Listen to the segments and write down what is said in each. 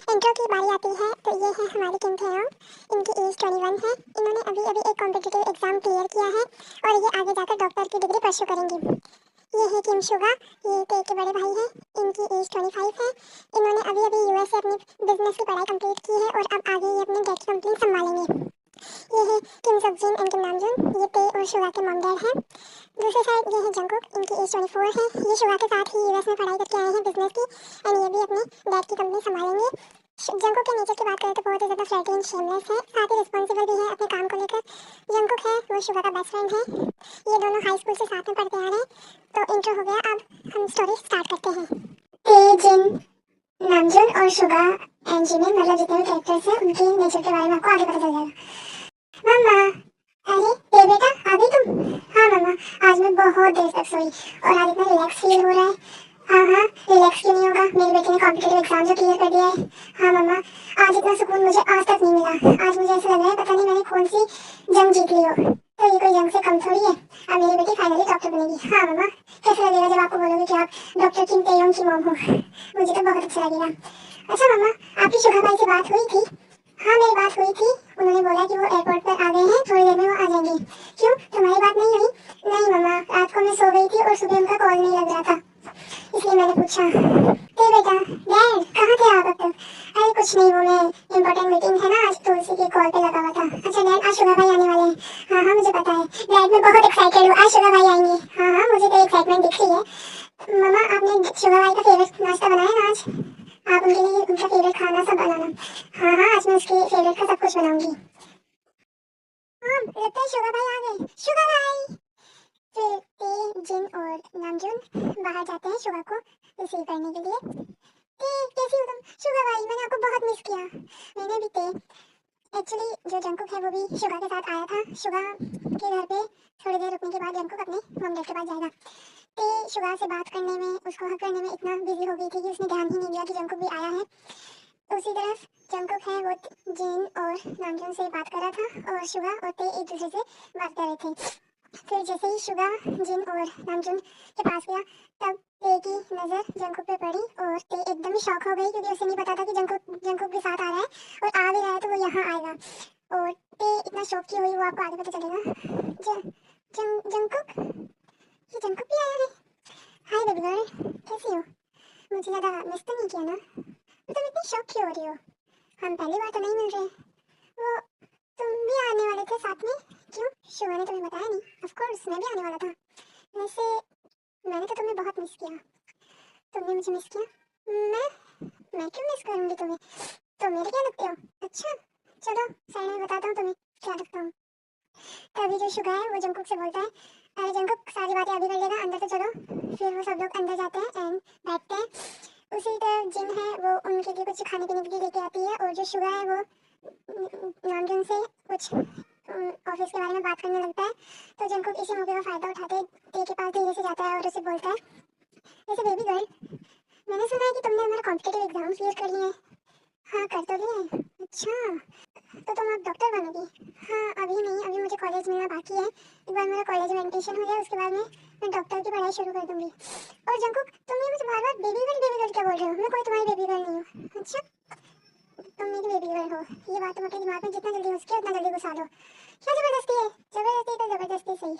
Intro की बारी आती है तो ये है हमारी किम थे। इनकी एज 21 है। इन्होंने अभी अभी एक कॉम्पिटिटिव एग्जाम क्लियर किया है और ये आगे जाकर डॉक्टर की डिग्री परस्यू करेंगी। ये है किम शुगा। ये ते के बड़े भाई हैं। इनकी एज 25 है। इन्होंने अभी अभी यूएस से अपनी बिजनेस की पढ़ाई कंप्लीट की है और अब आगे ये अपनी डेट की कंपनी संभालेंगे। ये है किम सबजिन एंड किम नामजून। ये ते और शुगा के मॉम डैड हैं। दूसरी साइड ये है जंगकुक। इनकी एज 24 है। ये शुगा के साथ ही यूएस में पढ़ाई करके आए हैं बिजनेस की एंड ये भी अपनी डैड की कंपनी संभालेंगे। जंगकुक के नेचर की बात करें तो बहुत ही ज़्यादा फ्लर्टी एंड शेमलेस है, साथ ही रिस्पॉन्सिबल भी है अपने काम को लेकर। जंगकुक है वो शुगा का बेस्ट फ्रेंड है। ये दोनों हाई स्कूल से साथ में पढ़ते आ रहे हैं। तो इंट्रो हो गया, अब हम स्टोरी स्टार्ट करते हैं। जिन नामजून और शुगा एंड जिमिन मतलब जितने भी कैरेक्टर्स हैं उनके नेचर के बारे में आपको आगे पता चल जाएगा। मम्मा, अरे ये बेटा आ गई तुम? हाँ मम्मा, आज मैं बहुत देर तक सोई और आज इतना रिलैक्स फील हो रहा है। हाँ हाँ, रिलैक्स क्यों नहीं होगा, मेरी बेटी ने कॉम्पिटिटिव एग्जाम जो क्लियर कर दिया है। हाँ मम्मा, आज इतना सुकून मुझे आज तक नहीं मिला। आज मुझे ऐसा लग रहा है पता नहीं मैंने कौन सी जंग जीत ली हो। तो ये कोई जंग से कम थोड़ी है। अब मेरी बेटी फाइनली डॉक्टर बनेगी। हाँ मम्मा, कैसा लगेगा जब आपको बोलोगे कि आप डॉक्टर किम तेयोंग की मॉम हो? मुझे तो बहुत अच्छा लगेगा। अच्छा मम्मा, आपकी शुगा भाई से बात हुई थी? हाँ मेरी बात हुई थी। उन्होंने बोला कि वो एयरपोर्ट पर आ गए हैं, थोड़ी देर में वो आ जाएंगे। क्यों, तुम्हारी बात नहीं हुई? नहीं मम्मा, रात को मैं सो गई थी और सुबह उनका कॉल नहीं लग रहा था, इसलिए मैंने पूछा। ए बेटा, डैड कहाँ थे आप अब तक? अरे कुछ नहीं, वो मैं इम्पोर्टेंट मीटिंग है ना आज, तो उसी के कॉल पे लगा हुआ था। अच्छा डैड, आज शुगा भाई आने वाले हैं? हाँ हाँ मुझे पता है डैड, मैं बहुत एक्साइटेड हूँ, आज शुगा भाई आएंगे। हाँ हाँ मुझे तो एक्साइटमेंट दिख रही है। मम्मा आपने शुगा भाई का फेवरेट नाश्ता बनाया ना आज? आप उनके लिए उनका फेवरेट खाना सब बनाना। हाँ हाँ, आज मैं उसके फेवरेट का सब कुछ बनाऊंगी। हाँ लगता है शुगा भाई आ गए। शुगा भाई! फिर ते, जिन और नामजून बाहर जाते हैं शुगा को रिसीव करने के लिए। ते, कैसी हो तुम? शुगा भाई, मैंने आपको बहुत मिस किया। मैंने भी ते। एक्चुअली जो जंकुक है वो भी शुगा के साथ आया था। शुगा के घर पे थोड़ी देर रुकने के बाद जंकुक अपने मॉम डैड के पास जाएगा। ते शुगा से बात करने में, उसको हक करने में इतना बिजी हो गई थी कि उसने ध्यान ही नहीं दिया कि जंकुक भी आया है। दूसरी तरफ जंकुक है वो जिन और नामजून से बात कर रहा था और शुगा और ते एक दूसरे से बात कर रहे थे। फिर जैसे ही शुगा जिन और नामजून के पास गया तब ते की नज़र जंकुक पे पड़ी और ते एकदम ही शॉक हो गई क्योंकि उसे नहीं पता था कि जंकुक जंकुक भी साथ आ रहा है और आ भी रहा है तो वो यहाँ आएगा। और ते इतना शॉक की हुई वो आपको आगे पता चलेगा। जंकुक, ये जंकुक भी आया है। हाय बेबी गर्ल, कैसी हो? मुझे ज़्यादा मिस तो नहीं किया ना? तुम इतनी शॉक क्यों हो रही हो? हम पहली बार तो नहीं मिल रहे। वो तुम भी आने वाले थे साथ में? क्यों, शुगा ने तुम्हें बताया नहीं? ऑफ कोर्स मैं भी आने वाला था। वैसे मैंने तो तुम्हें बहुत मिस किया। तुमने मुझे मिस किया? मैं क्यों मिस करूंगी तुम्हें? तो मेरे क्या लगते हो? अच्छा चलो साइड में बताता हूँ तुम्हें क्या लगता हूँ। तभी जो शुगा है वो जंकुक से बोलता है, अरे जंकुक सारी बातें अभी कर लेगा, अंदर तो चलो। फिर वो सब लोग अंदर जाते हैं एंड बैठते हैं। उसी तरह जिन है वो उनके लिए कुछ खाने पीने के लिए लेके आती है और जो शुगा है वो नामजून से कुछ ऑफिस के बारे में बात करने लगता है। तो जंकुक इसी मौके का फायदा उठाते ते के पास धीरे से जाता है और उसे बोलता है, वैसे बेबी गर्ल, मैंने सुना है कि तुमने हमारा कॉम्पिटिटिव एग्जाम क्लियर कर लिया है। हाँ कर तो लिया है। अच्छा तो तुम अब डॉक्टर बनोगी? हाँ अभी नहीं, अभी मुझे कॉलेज मिलना बाकी है। एक बार मेरा कॉलेज में एडमिशन हो जाए उसके बाद मैं डॉक्टर की पढ़ाई शुरू कर दूंगी। और जंकुक तुम ये मुझे बार बार बेबी गर्ल क्या बोल रहे हो? मैं कोई तुम्हारी बेबी गर्ल नहीं हूँ। अच्छा तुम मेरी बेबी गर्ल हो, ये बात तुम अपने दिमाग में जितना जल्दी हो सके उतना जल्दी घुसा लो। क्या जबरदस्ती है? जबरदस्ती तो जबरदस्ती सही।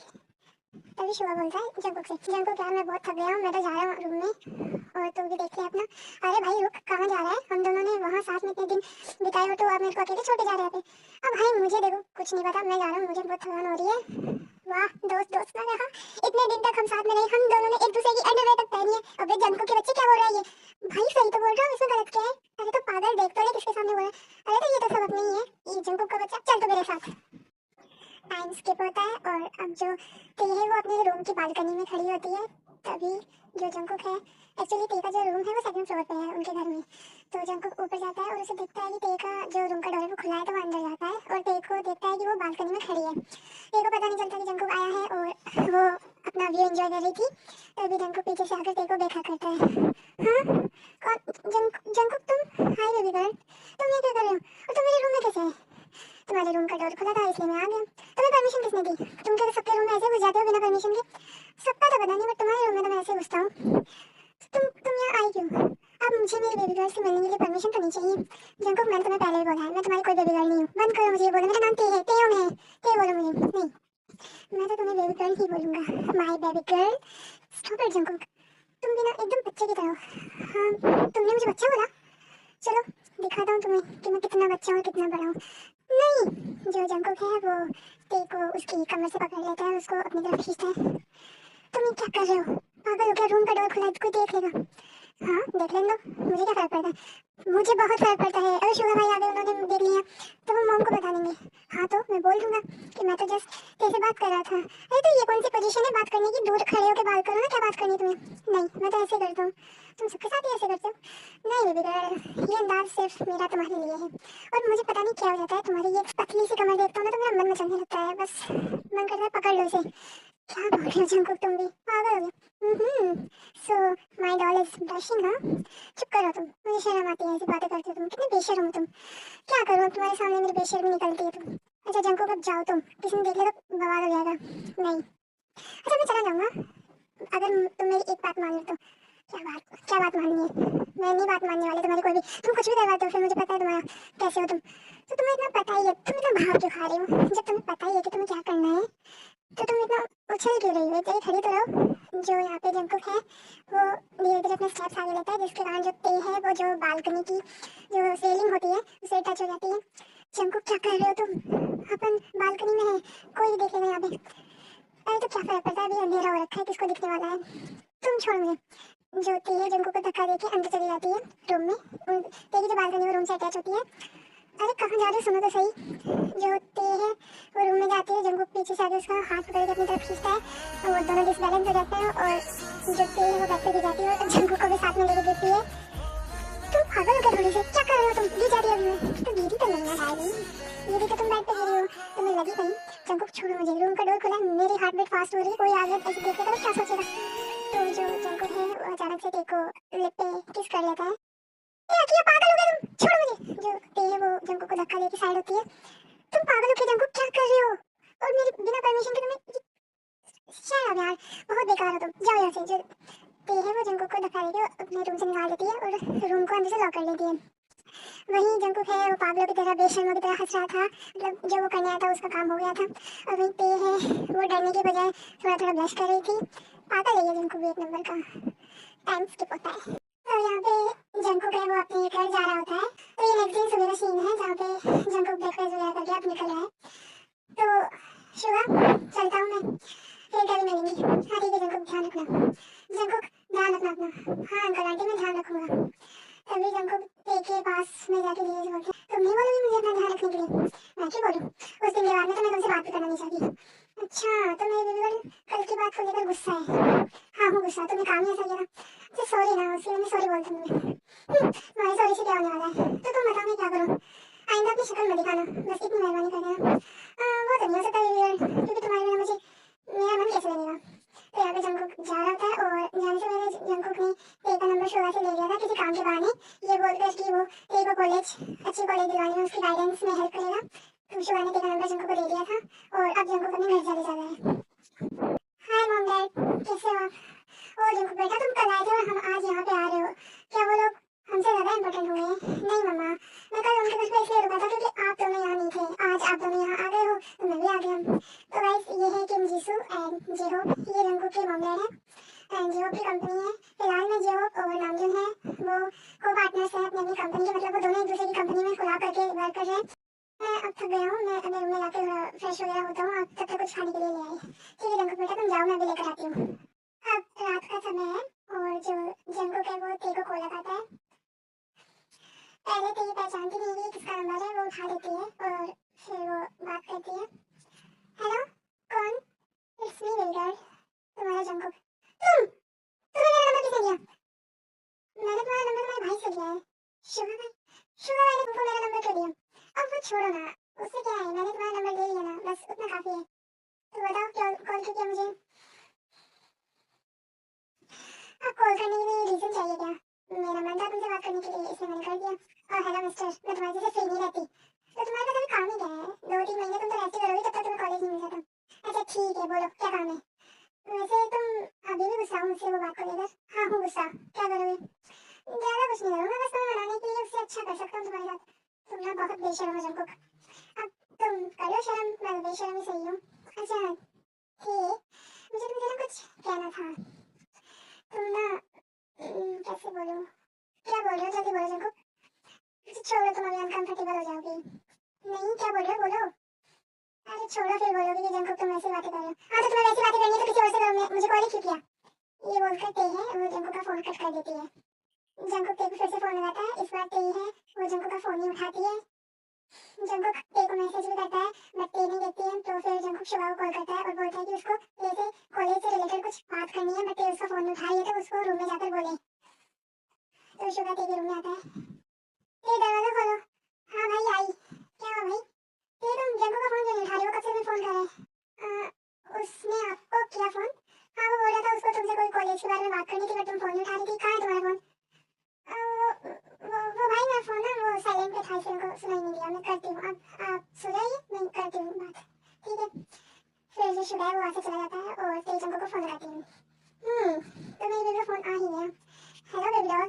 तभी शुगा बोलता है जंकुक से, जंकुक यार मैं बहुत थक गया हूँ, मैं तो जा रहा हूँ रूम में और तू भी देख ले अपना। अरे भाई रुक, कहाँ जा रहा है? हम दोनों ने वहाँ साथ में इतने दिन बिताए हो तो आप मेरे को अकेले छोड़े जा रहे थे? अब भाई मुझे देखो कुछ नहीं पता, मैं जा रहा हूँ, मुझे बहुत थकान हो रही है। वाह दोस्त दोस्त ना रहा, इतने दिन तक हम साथ में रहे, हम दोनों ने एक दूसरे की अंडरवेयर तक पहनी है। अब ये जंकुक के बच्चे क्या बोल रहा है? ये भाई सही तो बोल रहा हूँ, इसमें गलत क्या है? अरे तो पागल देख तो ले किसके सामने बोल रहा है। अरे तो ये तो सब अपने ही है, ये जंकुक का बच्चा, चल तो मेरे साथ। टाइम स्किप होता है और अब जो टी है वो अपने रूम की बालकनी में खड़ी होती है। तभी जो जंकुक है, एक्चुअली टी का जो रूम है वो सेकंड फ्लोर पे है उनके घर में। तो जंकुक ऊपर जाता है और उसे दिखता है कि टी का जो रूम का डोर है वो खुला है, तो वो अंदर जाता है और टी को देखता है कि वो बालकनी में खड़ी है। टी को पता नहीं चलता कि जंकुक आया है और वो अपना व्यू एंजॉय कर रही थी। तभी जंकुक पीछे से आकर टी को देखा करता है। हाँ कौन? जंकुक तुम? हाय बेबी गर्ल, तुम ये क्या कर रहे हो और तुम मेरे रूम में कैसे है? तुम्हारे रूम का डोर खुला था इसलिए मैं आ गया। तुम्हें परमिशन किसने दी? तुम क्या सबके रूम में ऐसे घुस जाते हो बिना परमिशन के? सबका तो पता नहीं बट तुम्हारे रूम में तो मैं ऐसे घुसता हूँ। तुम यहाँ आई क्यों? अब मुझे मेरी बेबी गर्ल से मिलने के लिए परमिशन तो नहीं चाहिए। जंकुक, मैंने तुम्हें पहले ही बोला है, मैं तुम्हारी कोई बेबी गर्ल नहीं हूँ। बंद करो मुझे ये बोलो, मेरा नाम ते है, तेयोंग है, ते बोलो मुझे। नहीं, मैं तो तुम्हें बेबी गर्ल ही बोलूंगा, my baby girl. Stop it Jungkook, तुम भी ना एकदम बच्चे की तरह हो। हाँ, तुमने मुझे बच्चा बोला। चलो दिखाता हूँ तुम्हें कि मैं कितना बच्चा हूँ, कितना बड़ा हूँ। नहीं, जो जंकुक है वो ते को उसकी कमर से पकड़ लेता है, उसको अपनी तरफ खींचता है। तुम ये क्या कर रहे हो? पागल हो क्या? रूम का डोर खुला है, कोई देख लेगा। हाँ देख लेने दो, मुझे क्या फर्क पड़ता है? मुझे बहुत फर्क पड़ता है। अगर शुगर भाई आ गए, उन्होंने देख लिया तो वो मॉम को बता देंगे। हाँ तो मैं बोल दूंगा कि मैं तो जस्ट तेरे से बात कर रहा था। अरे तो ये कौन सी पोजीशन है बात करने की? दूर खड़े होकर बात करो ना, क्या बात करनी है तुम्हें? नहीं, मैं तो ऐसे करता हूँ। तुम सबके साथ ही ऐसे करते हो? नहीं बेबी गर्ल, ये अंदाज सिर्फ मेरा तुम्हारे लिए है। और मुझे पता नहीं क्या हो जाता है, तुम्हारी ये पतली सी कमर देखता हूँ ना तो मेरा मन मचलने लगता है। बस मन करता है पकड़ लो इसे। क्या बोल रहे हो जंकुक, तुम भी पागल हो गए? So my doll is blushing. हाँ चुप करो तुम, मुझे शर्म आती है ऐसी बातें करते हो तुम। कितने बेशर्म हो तुम। क्या करूं अब तुम्हारे सामने मेरी बेशर्मी निकलती है तुम। अच्छा जंकुक अब जाओ तुम, किसी ने देख लिया तो बवाल हो जाएगा। नहीं, अच्छा मैं चला जाऊंगा अगर तुम मेरी एक बात मान लो तो। क्या बात माननी है? मैं नहीं बात मानने वाली तुम्हारी कोई भी। तुम कुछ भी करवाते हो, फिर मुझे पता है तुम्हारा कैसे हो तुम। तो तुम्हें इतना पता ही है, तुम इतना भाव क्यों खा रही हो? जब तुम्हें पता ही है कि तुम्हें क्या करना है तो तुम इतना उछल क्यों रही हो? तेरी खड़ी तो रहो। जो यहाँ पे जंकुक है वो धीरे धीरे अपने स्टेप्स आगे लेता है, जिसके कारण जो ते है वो जो बालकनी की जो रेलिंग होती है उसे टच हो जाती है। जंकुक क्या कर रहे हो तुम? अपन बालकनी में है, कोई भी देखेगा यहाँ पे। अरे तो क्या फर्क पड़ता है, अभी अंधेरा हो रखा है, किसको दिखने वाला है? तुम छोड़ मुझे। जो ते है जंकुक को धक्का देके अंदर चली जाती है रूम में। ते की जो बालकनी वो रूम से अटैच होती है। अरे कहाँ जा रहे हो, सुनो तो सही। जो ते है वो रूम में जाती है, जंकुक पीछे से आके उसका हाथ पकड़ के अपनी तरफ खींचता है और वो दोनों डिसबैलेंस हो जाते हैं और जो ते है वो बैठ पे गिर जाती है और जंकुक को भी साथ में लेके गिरती है। तुम पागल हो क्या थोड़ी से? क्या कर रहे हो तुम? गिर जा रही हो अभी मैं तो गिरी तो नहीं है डाली, गिरी तो तुम बेड पे गिरी हो, तुम्हें लगी कहीं? जंकुक छोड़ो मुझे, रूम का डोर खुला है, मेरी हार्ट बीट फास्ट हो रही है, कोई आगे ऐसे देखेगा तो क्या सोचेगा? तो जो जंकुक है वो अचानक से ते को लिप पे किस कर लेता है। क्या किया? पागल हो गए तुम? छोड़ो मुझे। जो ते है वो जंकुक को धक्का देके साइड होती है। तुम पागल हो क्या जंकुक? क्या कर रहे हो? और मेरे बिना परमिशन के तुम्हें? शट अप यार, बहुत बेकार हो तुम, जाओ यहाँ से। जो ते है वो जंकुक को धक्का देके अपने रूम से निकाल देती है और रूम को अंदर से लॉक कर लेती है। वहीं जंकुक है वो पागलों की तरह, बेशर्मों की तरह हंस रहा था, मतलब जो वो करने आया था उसका काम हो गया था। और वहीं ते है वो डरने के बजाय थोड़ा थोड़ा ब्लश कर रही थी। पागल है ये जंकुक भी एक नंबर का, टाइम स्किप होता है। तो यहाँ पे जंकुक है वो अपने घर जा रहा होता है। तो ये नेक्स्ट दिन सुबह का सीन है जहाँ पे जंकुक ब्रेकफास्ट वगैरह करके अब निकल रहा है। तो शुभा चलता हूँ मैं, फिर कभी मिलेंगे। हाँ ठीक है जंकुक, ध्यान रखना। जंकुक ध्यान रखना अपना। हाँ अंकल आंटी मैं ध्यान रखूंगा। तभी जंकुक के पास में जाके धीरे से बोलती है, तुम नहीं बोलोगी मुझे अपना ध्यान रखने के लिए? मैं क्यों बोलूं? उस दिन के बाद में तो मैं तुमसे बात भी करना नहीं चाहती। अच्छा तो मेरी बेबी गर्ल कल की बात को लेकर गुस्सा है? हाँ हूँ गुस्सा, तुमने काम ही ऐसा किया। अच्छा सॉरी ना, उसके लिए मैं सॉरी बोलती हूँ। तुम्हारी सॉरी से क्या होने वाला है? तो तुम बताओ मैं क्या करूँ? आइंदा अपनी शक्ल मत दिखाना, बस इतनी मेहरबानी कर देना। वो तो नहीं हो सकता बेबी गर्ल, क्योंकि तुम्हारे बिना मुझे मेरा मन कैसे लगेगा? तो यहाँ पे जंकुक जा रहा था और जाने से पहले जंकुक ने ते का नंबर शुभा से ले लिया था किसी काम के बहाने, ये बोलकर कि वो ते को कॉलेज अच्छी कॉलेज दिलाने में उसकी गाइडेंस में हेल्प करेगा। तो शुभा ने ते का नंबर जंकुक को दे दिया था और अब जंकुक अपने घर चले जा रहा है। हाय मॉम डैड, कैसे हो आप? ओ जंकुक बेटा तुम कल आए थे और हम आज यहाँ पे आ रहे हो, क्या वो लोग हमसे ज्यादा इम्पोर्टेंट हुए हैं? नहीं मम्मा, मैं कल उनके घर पे इसलिए रुका था क्योंकि आप दोनों यहाँ नहीं थे, आज आप दोनों यहाँ आ गए हो तो मैं भी आ गया। तो गाइस ये है किम जीसू एंड जेहोप, ये जंकुक के मॉम डैड है एंड जेहोप की कंपनी है। फिलहाल में जेहोप और नामजून है वो को पार्टनर्स है अपनी अपनी कंपनी के, मतलब वो दोनों एक दूसरे की कंपनी में खुला करके वर्क कर रहे हैं। मैं अब थक गया हूँ, मैं अपने रूम में जाके थोड़ा फ्रेश वगैरह होता हूँ, आप तब तक कुछ खाने के लिए ले आए। ठीक है जंकुक बेटा तुम जाओ, मैं अभी लेकर आती हूँ। अब रात का समय है और जो जंकुक है वो ते को कॉल लगाता है। पहले तो ये पहचानती नहीं है किसका नंबर है, वो उठा लेती है और फिर वो बात करती है। हेलो कौन? इट्स मी विल्गर, तुम्हारा जंकुक। तुम्हें मेरा नंबर किसने दिया? मैंने तुम्हारा नंबर तुम्हारे भाई से लिया है। शुगर भाई? शुगर भाई ने तुमको मेरा नंबर क्यों दिया? अब वो छोड़ो ना, उससे क्या है, मैंने तुम्हारा नंबर ले लिया ना, बस उतना काफी है। तो बताओ क्या कॉल क्यों किया मुझे? अब कॉल करने के लिए रीजन चाहिए क्या? मेरा मन था तुमसे बात करने के लिए इसलिए मैंने कर दिया। और हेलो मिस्टर, मैं तुम्हारे जैसे फ्री नहीं रहती। तो तुम्हारे पास अभी काम ही क्या है? 2-3 महीने तुम तो ऐसे करोगे जब तक तुम्हें कॉलेज नहीं मिल जाता। अच्छा ठीक है बोलो क्या काम है? वैसे तुम अभी भी गुस्सा हो मुझसे वो बात को लेकर? हाँ हूँ गुस्सा, क्या करोगे? ज़्यादा कुछ नहीं करूँगा, बस तुम्हें मनाने के लिए उससे अच्छा कर सकता हूँ तुम्हारे साथ। तुम ना बहुत बेशर्म हो जंकुक। अब तुम कर लो शर्म, मैं बेशर्म ही सही हूँ। अच्छा हे, मुझे तुमसे ना कुछ कहना था। तुम ना कैसे बोलूँ? क्या बोल रहे हो? जल्दी बोलो जंकुक। छोड़ो, तुम अभी अनकंफर्टेबल हो जाओगी। नहीं, क्या बोल रहे हो? बोलो। अरे छोड़ो, फिर बोलोगे कि जंकुक तुम ऐसी बातें कर रहे हो। हाँ तो तुम्हें वैसी बातें करनी है तो किसी और से करो, मुझे कॉल ही क्यों किया? ये बोलकर ते है वो जंकुक का फोन कट कर देती है। जंकुक ते को फिर से फोन लगाता है, इस बार ते है वो जंकुक का फोन नहीं उठाती है। जंकुक ते को मैसेज भी करता है बट ते नहीं देखती है, तो फिर जंकुक शुगा को कॉल करता है और बोलता है कि उसको ते से कॉलेज से रिलेटेड कुछ बात करनी है, बट ते उसका फोन नहीं उठा रही है तो उसको रूम में जाकर बोले। तो शुगा ते के रूम में आता है। ते दरवाजा खोलो। हाँ भाई आई। क्या हुआ भाई? ते तुम जंकुक का फोन क्यों नहीं उठा रही हो? कब से तुम्हें फोन कर रहे हैं? उसने आपको किया फोन? हाँ वो बोल रहा था उसको तुमसे कोई कॉलेज के बारे में बात करनी थी बट तुम फोन नहीं उठा रही थी। कहाँ है तुम्हारा फोन? वो भाई मेरा फोन ना वो साइलेंट पे था इसलिए उनको सुनाई नहीं दिया। मैं करती हूँ, अब आप सो जाइए, मैं करती हूँ बात। ठीक है। फिर जो शुदा है वो वहाँ से चला जाता है और तेज जंकुक को फोन लगाती हूँ। तो मेरी बेबी का फोन आ ही गया। Hello baby doll.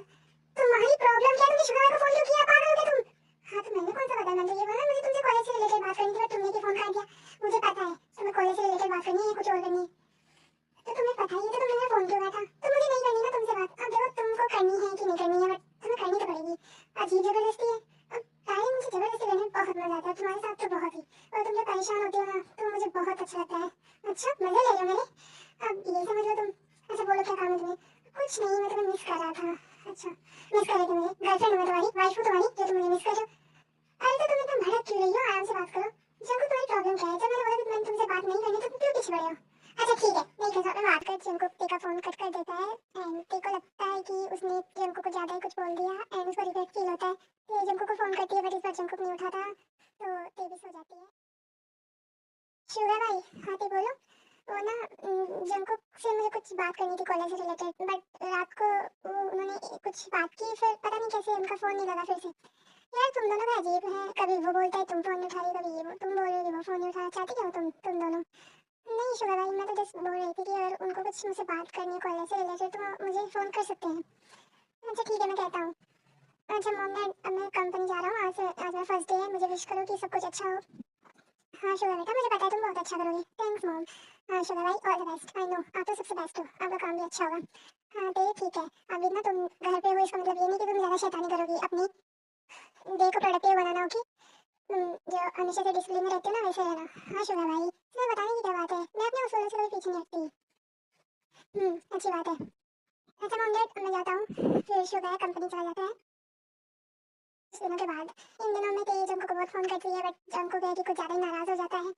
तुम्हारी प्रॉब्लम क्या है? तुमने शुदा को फोन क्यों किया? पागल हो क्या तुम? हाँ तो मैंने कौन सा बताया? मैंने तो ये बोला मुझे तुमसे कॉलेज से रिलेटेड बात करनी थी बट तुमने फोन काट दिया। मुझे पता है तुम्हें कॉलेज से रिलेटेड बात करनी है, कुछ और करनी है। तो तुम्हें पता ही है तो तुमने फोन क्यों काटा? तो मुझे नहीं करनी ना तुमसे बात। अब देखो तुमको करनी है कि नहीं करनी है बट तुम्हें करनी तो पड़ेगी। अजीब जबरदस्ती है। अब तारे मुझे जबरदस्ती करने में बहुत मजा आता है, तुम्हारे साथ तो बहुत ही। और तुम जब परेशान होती हो ना तो मुझे बहुत अच्छा लगता है। अच्छा मजे ले रहे हो मेरे? अब ये समझ लो तुम। अच्छा बोलो क्या काम है तुम्हें? कुछ नहीं, मैं तुम्हें मिस कर रहा था। अच्छा मिस कर रहे थे मुझे? गर्लफ्रेंड हूँ मैं तुम्हारी, वाइफ हूँ तुम्हारी, जो तुम मुझे मिस कर रहे हो? अरे तो तुम इतना भड़क क्यों रही हो? आराम से बात करो। जंकुक तुम्हारी प्रॉब्लम क्या है? जब मैंने बोला कि मैंने तुमसे बात नहीं करनी तो तुम क्यों पीछे पड़े हो? अच्छा ठीक है, नहीं कर सकता बात कर। जंकुक ते का फोन कट कर देता है एंड ते को लगता है कि उसने जंकुक को ज्यादा ही कुछ बोल दिया एंड उसको रिग्रेट फील होता है। ते जंकुक को फोन करती है बट इस बार जंकुक नहीं उठाता तो ते भी सो जाती है। शुगर भाई, हाँ ते बोलो। वो ना जंकुक से मुझे कुछ बात करनी थी कॉलेज से रिलेटेड बट रात को उन्होंने कुछ बात की, फिर पता नहीं कैसे उनका फोन नहीं लगा फिर से। यार तुम दोनों का अजीब है, कभी वो बोलता है तुम फोन नहीं उठा रही, कभी ये तुम बोल रही हो वो फोन नहीं उठाना चाहती क्यों तुम दोनों? नहीं शुगर भाई, मैं तो जस्ट बोल रही थी कि अगर उनको कुछ मुझसे बात करनी है कॉलेज से रिलेटेड तो मुझे फोन कर सकते हैं। अच्छा ठीक है, मैं कहता हूँ। अच्छा मॉम डैड, अब मैं कंपनी जा रहा हूँ, आज मेरा फर्स्ट डे है, मुझे विश करो कि सब कुछ अच्छा हो। हाँ शुगर बेटा, मुझे पता है तुम बहुत अच्छा करोगे। Thanks mom. हाँ शुगर भाई, all the best. I know आप तो सबसे बेस्ट हो, आपका काम भी अच्छा होगा। हाँ तो ये ठीक है। अभी ना तुम घर पे हो इसका मतलब ये नहीं कि तुम ज़्यादा शैतानी करोगी, अपनी डे को प्रोडक्टिव बनाना। ओके? जो हमेशा से डिसिप्लिन में रहते हो ना वैसे रहना। हाँ शुगर भाई, इसमें बताने की क्या बात है, मैं अपने उसूलों से कभी पीछे नहीं हटती। अच्छी बात है। अच्छा मॉम डैड, मैं जाता हूँ। फिर शुगर कंपनी चला जाता है कुछ दिनों के बाद। इन दिनों में तेज जंको को बहुत फोन करती है बट जंको क्या है कि कुछ ज़्यादा ही नाराज़ हो जाता है।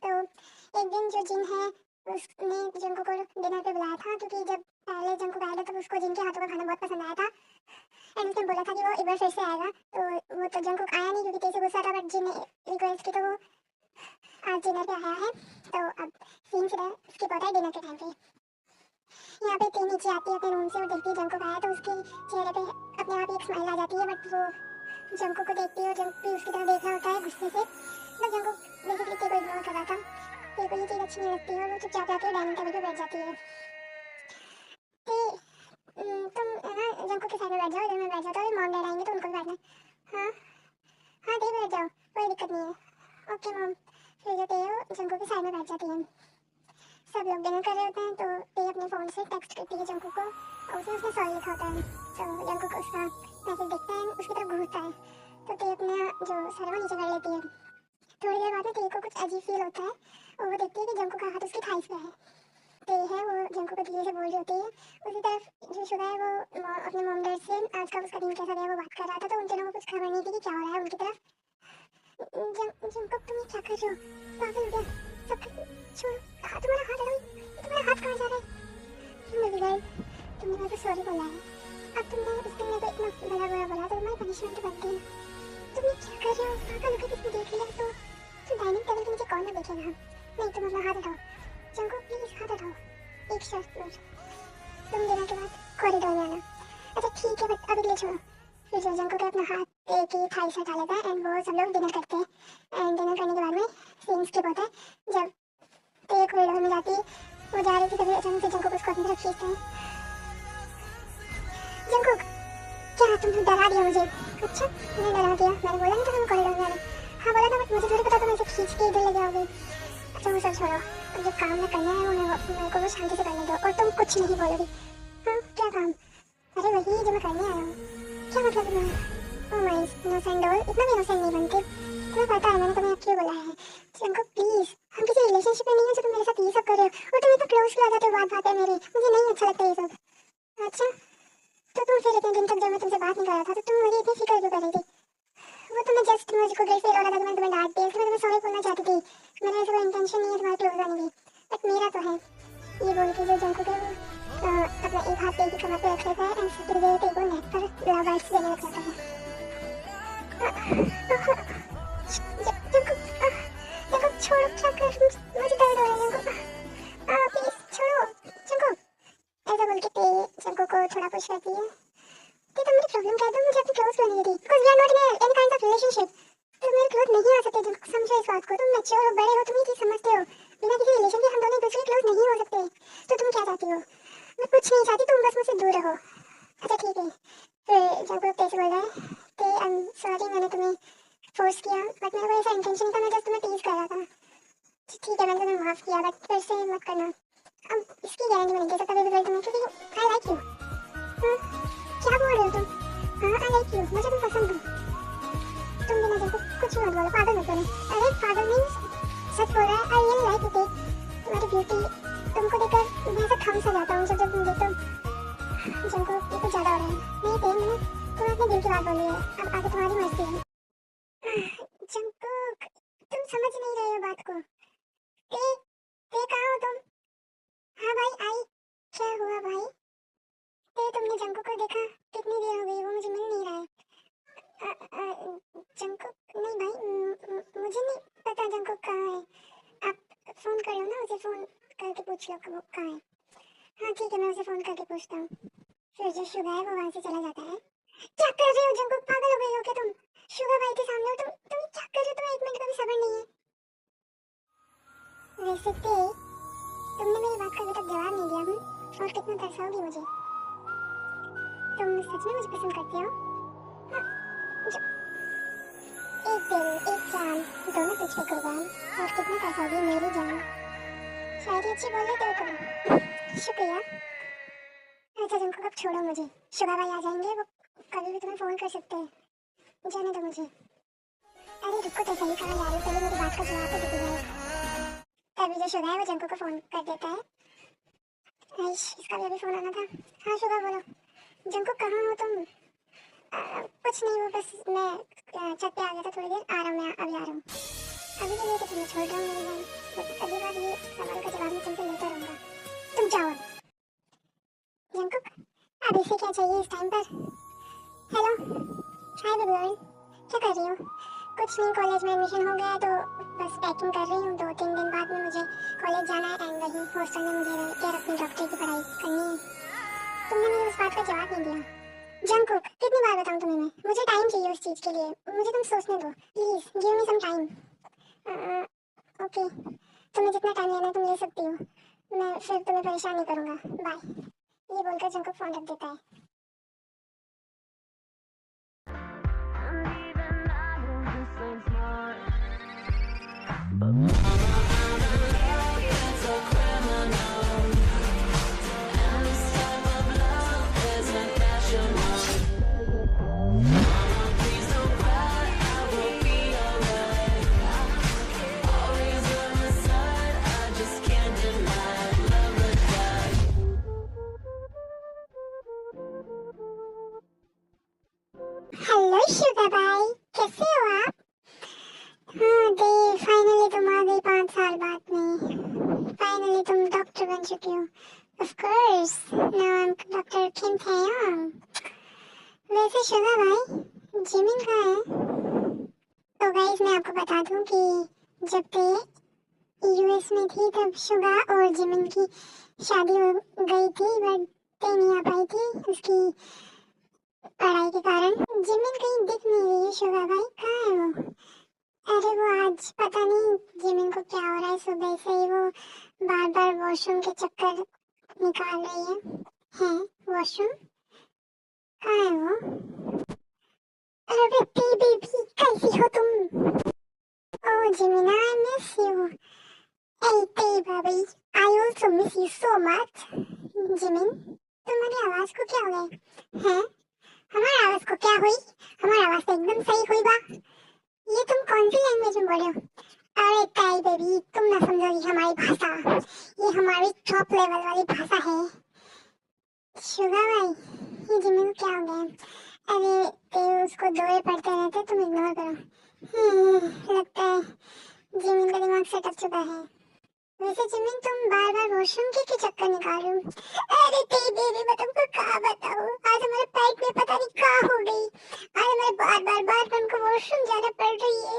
तो एक दिन जो जिन है उसने जंको को डिनर पे बुलाया था क्योंकि जब पहले जंको आया था तब उसको जिन के हाथों का खाना बहुत पसंद आया था एंड उसने बोला था कि वो एक बार फिर से आएगा। तो वो तो जंको आया नहीं क्योंकि तेज से गुस्सा था बट जिन ने रिक्वेस्ट की तो वो आज डिनर पे आया है। तो अब सीन सीधा स्किप होता है डिनर के टाइम पे। यहाँ पे तीन नीचे आती है अपने रूम से और देखती है जंको आया तो उसके चेहरे पे अपने आप ही एक स्माइल आ जाती है बट वो जंको को देखती है और जंको भी उसकी तरफ देख रहा होता है गुस्से से। बट जंको बेसिकली ते को इग्नोर कर रहा था। ते को ये चीज़ अच्छी नहीं लगती है और वो चुपचाप जाके डाइनिंग टेबल पे बैठ जाती है। ते तुम है ना जंको के साइड में बैठ जाओ, इधर मैं बैठ जाता हूँ, मॉम डैड आएंगे तो उनको भी बैठना है। हाँ हाँ ते बैठ जाओ, कोई दिक्कत नहीं है। Okay mom. फिर जो ते हो जंको के साइड में बैठ जाती है। सब लोग डिनर कर रहे होते हैं तो ते अपने फ़ोन से टेक्स्ट करती है जंकुक को और उसमें उसने सॉरी लिखा होता है। तो जंकुक उसका मैसेज देखता है उसकी तरफ घूरता है तो ते अपना जो सर वो नीचे कर लेती है। थोड़ी देर बाद में ते को कुछ अजीब फील होता है और वो देखती है कि जंकुक का हाथ उसकी थाइस पे है। ते है वो जंकुक को धीरे से बोल रही होती है। उसी तरफ जो शुगा है वो अपने मॉम डैड से आज का उसका दिन कैसा गया वो बात कर रहा था तो उन दोनों को कुछ खबर नहीं थी कि क्या हो रहा है उनकी तरफ। जंकुक तुम ये क्या कर रहे हो? पागल हो गया? सब छोड़ो, तुम्हारा हाथ हटाओ, तुम्हारा हाथ कहाँ जा रहा है? मेरी गर्ल, तुमने मेरे को सॉरी बोला है। अब तुमने उस दिन मेरे को इतना बड़ा बुरा बोला तो तुम्हारी पनिशमेंट बनती है। तुम ये क्या कर रहे हो? पागल हो गए? किसने देख लिया तो डाइनिंग टेबल के नीचे कौन ना देखेगा? नहीं तुम अपना हाथ हटाओ। जंकुक प्लीज हाथ हटाओ। एक शर्त पर, तुम डिनर के बाद कॉरिडोर में आना। अच्छा ठीक है बट अभी के लिए छोड़ो। फिर जो जंकुक अपना हाथ एक ही थाई से हटा लेता है एंड वो सब लोग डिनर करते हैं एंड डिनर करने के बाद में सीन स्किप होता है जब ते कॉरिडोर में जाती वो जा रही थी तभी अचानक से जंकुक उसको अपनी तरफ खींचता है। जंकुक तुम डरा दिया मुझे। अच्छा मैंने डरा दिया? मैंने बोला नहीं था तुम कॉरिडोर में आने। हाँ बोला था, बट मुझे थोड़ी पता तुम ऐसे खींच के इधर ले जाओगे। अच्छा वो सब छोड़ो, जो काम में करना है वो मेरे को वो शांति से करने दो, और तुम कुछ नहीं बोलोगी। हाँ क्या काम? अरे वही जो मैं करने आया हूँ। क्या मतलब तुम्हें? ओह माय इनोसेंट डॉल, इतना भी इनोसेंट नहीं बनते। तुम्हें पता है मैंने तुम्हें अब क्यों बुलाया है? जंको प्लीज, हम किसी रिलेशनशिप में नहीं है जो तुम मेरे साथ ये सब कर रहे हो, और तुम इतना क्लोज आ जाते हो बात बात है मेरे, मुझे नहीं अच्छा लगता ये सब। अच्छा तो तुम फिर इतने दिन तक जब मैं तुमसे बात नहीं कर रहा था तो तुम मुझे इतनी फिक्र क्यों कर रही थी? वो तो मैं जस्ट मुझको गिल्ट फील हो रहा था कि मैंने तुम्हें डांट दिया, इसलिए मैं तुम्हें सॉरी बोलना चाहती थी। मेरा ऐसा कोई इंटेंशन नहीं है तुम्हारे क्लोज आने की, बट मेरा तो है। ये बोल के जो जंको के अपना एक हाथ पे कमर पे रख लेता है एंड फिर ये टेबल नेट पर लव बाइट्स देने लग जाता है। जंको छोड़ो, क्या कर, मुझे दर्द हो रहा है जंको, प्लीज छोड़ो जंको। ऐसा बोल के ते जंको को थोड़ा पुश करती है। तो मेरी प्रॉब्लम क्या है? तुम मुझे अपनी क्लोज करने दी because we are not in any kind of relationship. तुम मेरे क्लोज नहीं आ सकते, तुम समझो इस बात को। तुम मैच्योर हो, बड़े हो, तुम ये चीज समझते हो। बिना किसी रिलेशन के हम दोनों एक दूसरे के क्लोज नहीं हो सकते। तो तुम क्या चाहती हो? मैं कुछ नहीं चाहती, तुम बस मुझसे दूर रहो। अच्छा ठीक है। फिर जब वो तेज बोल रहा है कि आई एम सॉरी मैंने तुम्हें फोर्स किया, बट मेरा कोई ऐसा इंटेंशन नहीं था, मैं जस्ट तुम्हें टीज कर रहा था। ठीक है मैंने तुम्हें माफ किया, बट फिर से मत करना। अब इसकी गारंटी मैं नहीं दे सकता बेबी गर्ल तुम्हें, क्योंकि आई लाइक यू। क्या बोल रहे हो तुम? हाँ आई लाइक यू, मुझे तुम पसंद हो। तुम बिना जब कुछ मत बोलो, पागल मत बनो। अरे पागल नहीं, सच बोल रहा है। आई रियली लाइक इट, तुम्हारी ब्यूटी। तुमको देखकर मैं ऐसा थम सा जाता हूँ जब तुम देखते हो। जंको ये कुछ ज्यादा हो रहा है। नहीं थे, मैंने तुम्हें अपने दिल की बात बोली है, अब आगे तुम्हारी मर्जी है। जंको तुम समझ नहीं रहे हो बात को। ते कहाँ हो तुम? हाँ भाई आई। क्या हुआ भाई? तुमने जंको को देखा? कितनी देर हो गई, वो मुझे मिल नहीं रहा है। जंकुक नहीं भाई, मुझे नहीं पता जंकुक कहाँ है। आप फोन कर लो ना, उसे फोन करके पूछ लो वो कहाँ है। हाँ ठीक है मैं उसे फोन करके पूछता हूँ। फिर जो शुगा है वो वहाँ से चला जाता है। क्या कर रहे हो जंकुक, पागल हो गई हो क्या तुम? शुगा भाई के सामने हो तुम क्या कर रहे हो? तुम्हें एक मिनट का भी सब्र नहीं है। वैसे ते तुमने मेरी बात का अभी तक जवाब नहीं दिया हूँ, और कितना तरसाओगी मुझे? तुम सच में मुझे पसंद करते हो? हाँ, एक दिल एक जान दोनों तुझ पे कुर्बान, और कितना तरसोगी मेरी जान। शायरी अच्छी बोल रहे तेरे को, शुक्रिया। अच्छा तुमको कब छोड़ो मुझे, शुगा भाई आ जाएंगे, वो कभी भी तुम्हें फोन कर सकते हैं, जाने दो मुझे। अरे रुको तो सही, कहाँ जा रही हो? पहले मेरी बात का जवाब तो दे दो। तभी जो शुगा है वो जंको को फोन कर देता है। इसका भी अभी फोन आना था। हाँ शुगा बोलो। जंको कहाँ हो तुम? कुछ नहीं, वो बस मैं छत पे आ गया था, थोड़ी देर आ रहा हूँ, मैं अभी आ रहा हूँ। अभी के लिए तो तुम्हें छोड़ रहा हूँ मेरे भाई, बट अगली बार ये सवाल का जवाब मैं तुमसे लेता रहूँगा। तुम जाओ जंकुक, अब इसे क्या चाहिए इस टाइम पर? हेलो हाय बेबी गर्ल, क्या कर रही हो? कुछ नहीं, कॉलेज में एडमिशन हो गया तो बस पैकिंग कर रही हूँ। 2-3 दिन बाद में मुझे कॉलेज जाना है एंड वहीं हॉस्टल में मुझे रह के अपनी डॉक्टरी की पढ़ाई करनी है। तुमने मेरी उस बात का जवाब नहीं दिया। जंकुक कितनी बार बताऊं तुम्हें मैं, मुझे टाइम चाहिए उस चीज के लिए, मुझे तुम सोचने दो please, give me some time. Okay तुम्हें जितना टाइम लेना है तुम ले सकती हो, मैं फिर तुम्हें परेशान नहीं करूंगा, बाय। ये बोलकर जंकुक फोन रख देता है। हेलो शुगर भाई, कैसे हो आप? हाँ दे, फाइनली तुम आ गई 5 साल बाद में। फाइनली तुम डॉक्टर बन चुकी हो। Of course now I am doctor Kim Taehyung. वैसे शुगर भाई जिमिन कहाँ है? तो गाइस मैं आपको बता दूं कि जब ते यूएस में थी तब शुगा और जिमिन की शादी हो गई थी, बट ते नहीं आ पाई थी उसकी पढ़ाई के कारण। जिमिन कहीं दिख नहीं रही है, शुगा भाई कहाँ है वो? अरे वो आज पता नहीं जिमिन को क्या हो रहा है, सुबह से ही वो बार बार वॉशरूम के चक्कर निकाल रही है। हैं वॉशरूम कहाँ है वो? अरे बेबी कैसी हो तुम? ओह जिमिना, I miss you. Hey baby, I also miss you so much. Jimin, तुम्हारी आवाज को क्या हो गया है? हमारी आवाज को क्या हुई? हमारी आवाज तो एकदम सही हुई बा। ये तुम कौन सी लैंग्वेज में बोल रहे हो? अरे ताई बेबी, तुम ना समझोगी हमारी भाषा। ये हमारी टॉप लेवल वाली भाषा है। शुगर भाई, ये जिमिन को क्या हो गया? अरे ते उसको दौरे पड़ते रहते, तुम इग्नोर करो। लगता है जिमिन का दिमाग सेट चुका है। वैसे जिमिन, तुम बार बार वॉशरूम के चक्कर निकाल रहे हो। अरे तेरी मैं तुमको क्या बताऊं, आज हमारे पेट में पता नहीं क्या हो गई। आज हमें बार बार उनको वॉशरूम जाना पड़ रही है।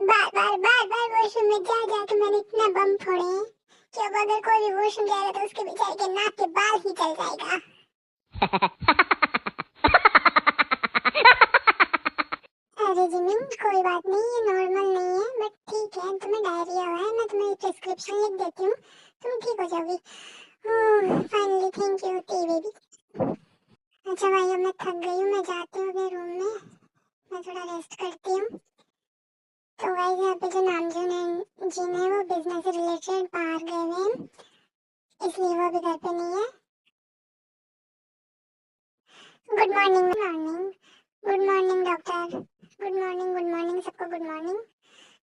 बार बार वॉशरूम में जा जा के मैंने इतना बम फोड़े हैं कि अब अगर कोई भी वॉशरूम जाएगा तो उसके बेचारे के नाक के बाल ही चल जाएगा। अरे जिमिन, कोई बात नहीं, ये नॉर्मल नहीं है, बट ठीक है, तुम्हें डायरिया हुआ है, मैं तुम्हें प्रिस्क्रिप्शन लिख देती हूँ, तुम ठीक हो जाओगी। Finally, thank U T baby. अच्छा भाई, अब मैं थक गई हूँ, मैं जाती हूँ अपने रूम में, मैं थोड़ा रेस्ट करती हूँ। तो गाइस, यहाँ पे जो नामजून है जिन है वो बिजनेस से रिलेटेड बाहर गए हुए हैं, इसलिए वो अभी घर पे नहीं है। Good morning morning, good morning doctor, good morning सबको, गुड मॉर्निंग।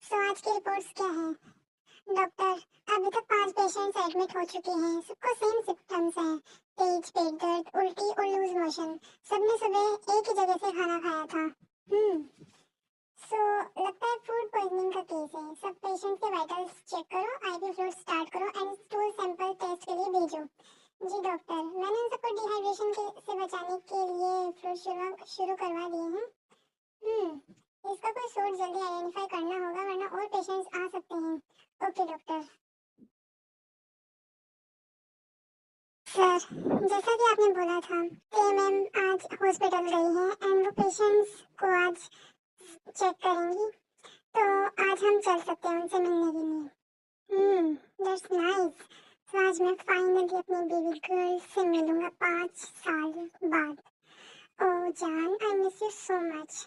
सो आज की रिपोर्ट्स क्या है डॉक्टर? अभी तक 5 पेशेंट्स एडमिट हो चुके हैं, सबको सेम सिम्टम्स हैं, तेज पेट दर्द, उल्टी और लूज मोशन। सबने सुबह एक ही जगह से खाना खाया था। सो लगता है फूड पॉइजनिंग का केस है। सब पेशेंट्स के वाइटल्स चेक करो, आईवी फ्लूइड स्टार्ट करो एंड स्टूल सैंपल टेस्ट के लिए भेजो। जी डॉक्टर, मैंने उन सबको डिहाइड्रेशन से बचाने के लिए फ्लूइड शुरू करवा दिए हैं। इसका कोई सोर्स जल्दी आइडेंटिफाई करना होगा, वरना और पेशेंट्स आ सकते हैं। Okay doctor. सर, जैसा कि आपने बोला था कि मैम आज हॉस्पिटल गई हैं एंड वो पेशेंट्स को आज चेक करेंगी, तो आज हम चल सकते हैं उनसे मिलने के लिए। That's nice. तो आज मैं फाइनली अपनी बेबी गर्ल से मिलूंगा 5 साल बाद। ओह जान, आई मिस यू सो मच।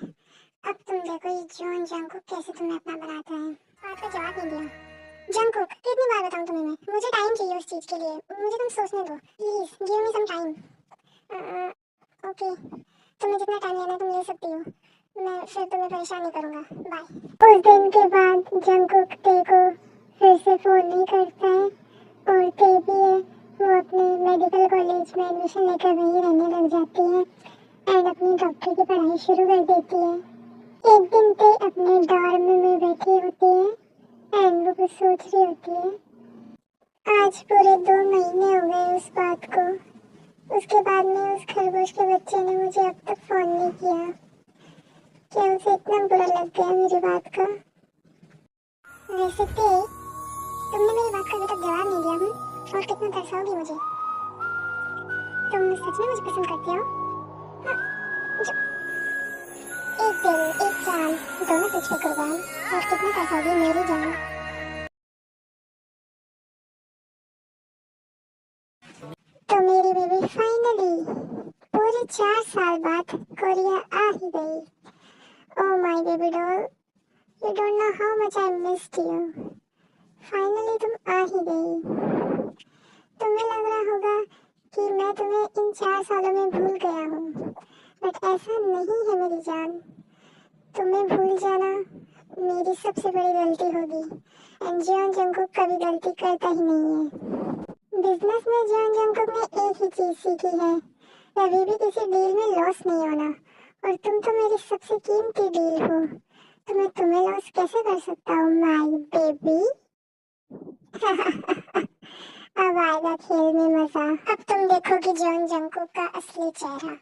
अब तुम देखो ये जॉन जंगकुक कैसे तुम्हें अपना बनाता है। बात का जवाब नहीं दिया। जंगकुक, कितनी बार बताऊं तुम्हें मैं? मुझे टाइम चाहिए उस चीज के लिए, मुझे तुम सोचने दो please, give me some time. Okay, तुम्हें जितना टाइम लेना है तुम ले सकती हो, मैं फिर तुम्हें परेशान नहीं करूंगा, बाय। उस दिन के बाद जंगकुक ते को फिर से फोन नहीं करता है, और ते भी है वो अपने मेडिकल कॉलेज में एडमिशन लेकर वहीं रहने लग जाती है एंड अपनी डॉक्टर की पढ़ाई शुरू कर देती है। एक दिन ते अपने डॉर्म में बैठी होती है एंड वो कुछ सोच रही होती है। आज पूरे 2 महीने हो गए उस बात को। उसके बाद में उस खरगोश के बच्चे ने मुझे अब तक फोन नहीं किया। क्या उसे इतना बुरा लग गया मेरी बात का? वैसे ते, तुमने मेरी बात का अभी तक जवाब नहीं दिया। और कितना तरसाओगी मुझे? तुम सच में मुझे पसंद करते हो? हाँ, एक दिल एक जान, दोनों तुझ पे कुर्बान। और कितना तरसाओगी मेरी जान? तो मेरी बेबी फाइनली पूरे 4 साल बाद कोरिया आ ही गई। Oh my baby doll, you don't know how much I missed you. Finally तुम आ ही गई। तुम्हें लग रहा होगा कि मैं तुम्हें इन 4 सालों में भूल गया हूँ, बट ऐसा नहीं है मेरी जान। तुम्हें भूल जाना मेरी सबसे बड़ी गलती होगी एंड जियोन जंगकुक कभी गलती करता ही नहीं है। बिजनेस में जियोन जंगकुक ने एक ही चीज सीखी है, कभी भी किसी डील में लॉस नहीं होना, और तुम तो मेरी सबसे कीमती डील हो, तो मैं तुम्हें लॉस कैसे कर सकता हूँ माय बेबी? अब आएगा खेल में मजा, अब तुम देखोगी जियोन जंगकुक का असली चेहरा।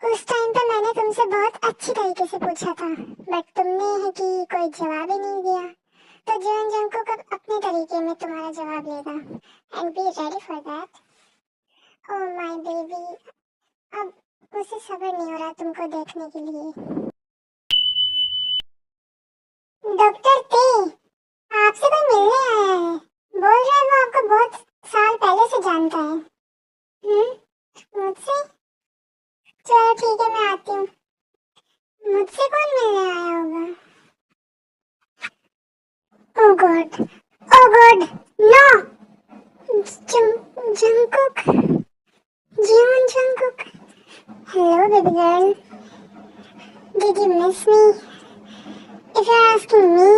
उस टाइम पे मैंने तुमसे बहुत अच्छी तरीके से पूछा था, बट तुमने है कि कोई जवाब ही नहीं दिया, तो जियोन जंगकुक अब अपने तरीके में तुम्हारा जवाब लेगा and be ready for that. Oh my baby, अब मुझे सब्र नहीं हो रहा तुमको देखने के लिए। डॉक्टर ते, आपसे कोई मिलने आया है, बोल रहा है वो आपको बहुत साल पहले से जानता है। मुझसे? चलो ठीक है, मैं आती हूँ। Jeon Jungkook. Hello, baby girl. Did you miss me? If you're asking me,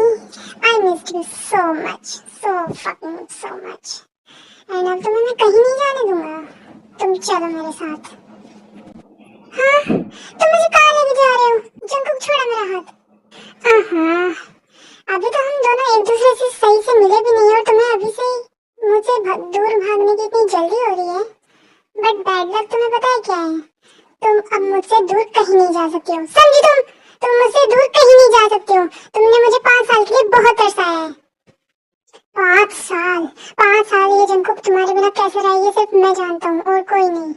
I missed you so much. So fucking so much. And अब तुम्हें मैं कहीं नहीं जाने दूंगा. तुम चलो मेरे साथ. हाँ? तुम मुझे कहाँ लेके जा रहे हो? जंकुक छोड़ा मेरा हाथ. अभी तो हम दोनों एक दूसरे से सही से मिले भी नहीं और तुम्हें अभी से मुझसे दूर भागने की इतनी जल्दी हो रही है. बट बैड लक तुम्हें पता है क्या है? तुम अब मुझसे दूर कहीं नहीं जा सकते हो. समझी तुम? तुम मुझसे दूर कहीं नहीं जा सकते हो. तुमने मुझे 5 साल के लिए बहुत तरसाया है. 5 साल ये जंकुक तुम्हारे बिना कैसे रहा ये सिर्फ मैं जानता हूँ और कोई नहीं.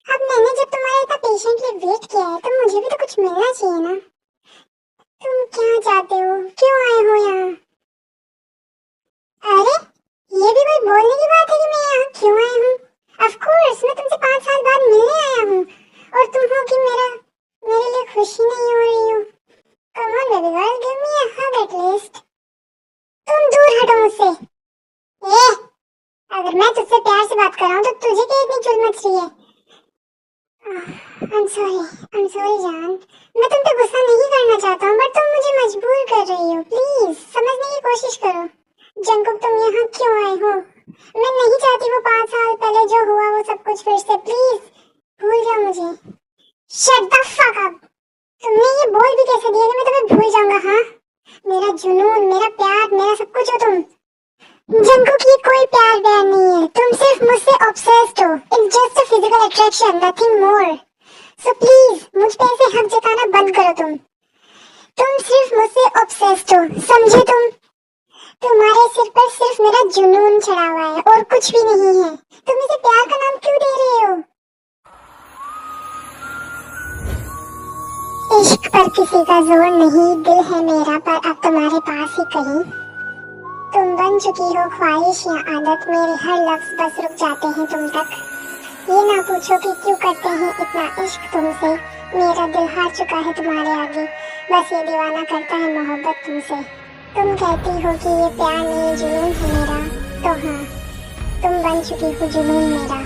अब मैंने जब तुम्हारा इतना पेशेंटली वेट किया है तो मुझे भी तो कुछ मिलना चाहिए ना. तुम क्या चाहते हो? क्यों आए हो यहाँ? अरे ये भी कोई बोलने की बात है कि मैं यहाँ क्यों आई हूँ? ऑफ कोर्स मैं तुमसे 5 साल बाद मिलने आया हूँ और तुम हो कि मेरे लिए खुशी नहीं हो रही हो. Come on baby girl, give me a hug at least. तुम दूर हटो मुझसे. ए, अगर मैं तुझसे प्यार से बात कर रहा हूँ तो तुझे क्या इतनी चुल मच रही है? I'm sorry जान. मैं तुम पे गुस्सा नहीं करना चाहता हूँ बट तुम मुझे मजबूर कर रही हो. प्लीज समझने की कोशिश करो. जंकुक तुम यहाँ क्यों आए हो? मैं नहीं चाहती वो 5 साल पहले जो हुआ वो सब कुछ फिर से. प्लीज भूल जाओ मुझे. Shut the fuck up. तुमने ये बोल भी कैसे दिया कि मैं तुम्हें भूल जाऊंगा? हाँ, मेरा जुनून, मेरा प्यार, मेरा सब कुछ हो तुम. जंकुक ये कोई प्यार नहीं है. तुम सिर्फ मुझसे ऑब्सेस्ड हो. It's just a physical attraction, nothing more. So please मुझ पे ऐसे हक जताना बंद करो. तुम सिर्फ मुझसे ऑब्सेस्ड हो. समझे तुम? तुम्हारे सिर पर सिर्फ मेरा जुनून चढ़ा हुआ है और कुछ भी नहीं है. तुम इसे प्यार का नाम क्यों दे रहे हो? इश्क पर किसी का जोर नहीं. दिल है मेरा पर अब तुम्हारे पास ही कहीं. तुम बन चुकी हो ख्वाहिश या आदत. मेरे हर लफ्ज बस रुक जाते हैं तुम तक. ये ना पूछो कि क्यों करते हैं इतना इश्क तुमसे. मेरा दिल हार चुका है तुम्हारे आगे. बस ये दीवाना करता है मोहब्बत तुमसे. तुम कहती हो कि ये प्यार नहीं जुनून है मेरा. तो हाँ, तुम बन चुकी हो जुनून मेरा.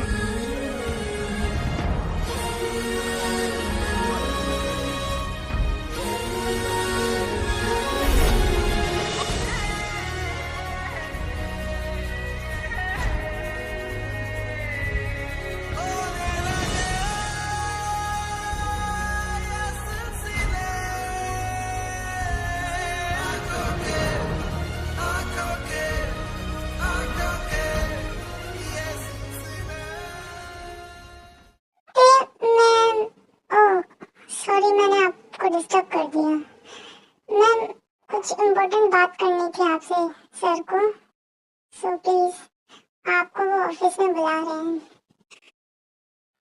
डिस्टर्ब कर दिया. मैं कुछ इम्पोर्टेंट बात करनी थी आपसे सर को. सो प्लीज आपको वो ऑफिस में बुला रहे हैं.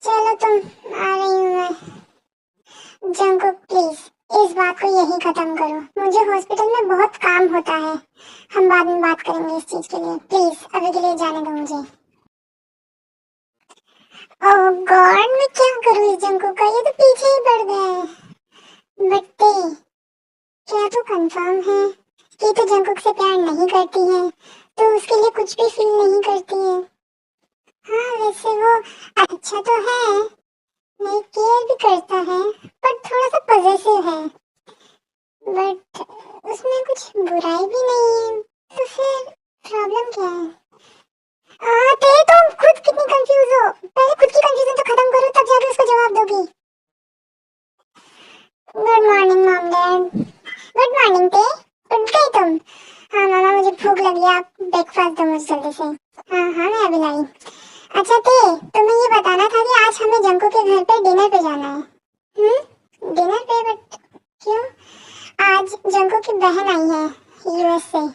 चलो तुम आ रही हूँ मैं. जंकुक प्लीज इस बात को यही खत्म करो. मुझे हॉस्पिटल में बहुत काम होता है. हम बाद में बात करेंगे इस चीज के लिए. प्लीज अभी के लिए जाने दो मुझे. ओह गॉड, मैं क्या करूँ इस जंकुक का? ये तो पीछे ही पड़ गया है. बट्टे क्या तू कंफर्म है कि तू जंकुक से प्यार नहीं करती है? तो उसके लिए कुछ भी फील नहीं करती है? हाँ वैसे वो अच्छा तो है, नहीं केयर भी करता है पर थोड़ा सा पॉजेसिव है. बट उसमें कुछ बुराई भी नहीं है. तो फिर प्रॉब्लम क्या है? ते तुम खुद कितनी कंफ्यूज हो. पहले खुद की कंफ्यूजन तो खत्म करो तब जाके उसको जवाब दोगी. Good morning mom dad. Good morning ते. उठ गई तुम? हाँ मामा मुझे भूख लगी. आप ब्रेकफास्ट दो मुझे जल्दी से. हाँ मैं अभी लाई. अच्छा ते तुम्हें ये बताना था कि आज हमें जंकुक के घर पे डिनर पे जाना है. डिनर पे? बट क्यों? आज जंकुक की बहन आई है यूएस से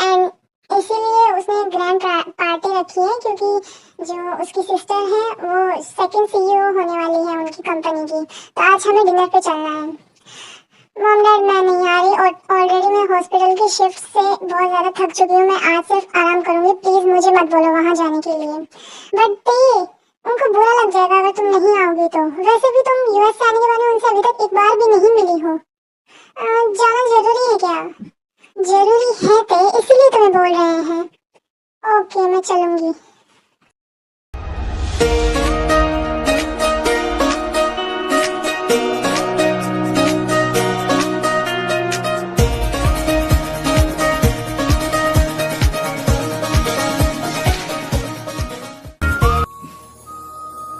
एंड इसीलिए उसने ग्रैंड पार्टी रखी है क्योंकि जो उसकी सिस्टर है वो सेकंड सीईओ होने वाली है उनकी कंपनी की. तो आज हमें डिनर पे चलना है. मॉम डैड मैं नहीं आ रही और ऑलरेडी मैं हॉस्पिटल की शिफ्ट से बहुत ज़्यादा थक चुकी हूँ. मैं आज सिर्फ आराम करूँगी. प्लीज़ मुझे मत बोलो वहाँ जाने के लिए. बट उनको बुरा लग जाएगा अगर तुम नहीं आओगी तो. वैसे भी तुम यूएस से आने के बाद उनसे अभी तक एक बार भी नहीं मिली हो. जाना जरूरी है क्या? जरूरी है ते इसीलिए तुम्हें बोल रहे हैं. ओके मैं चलूंगी.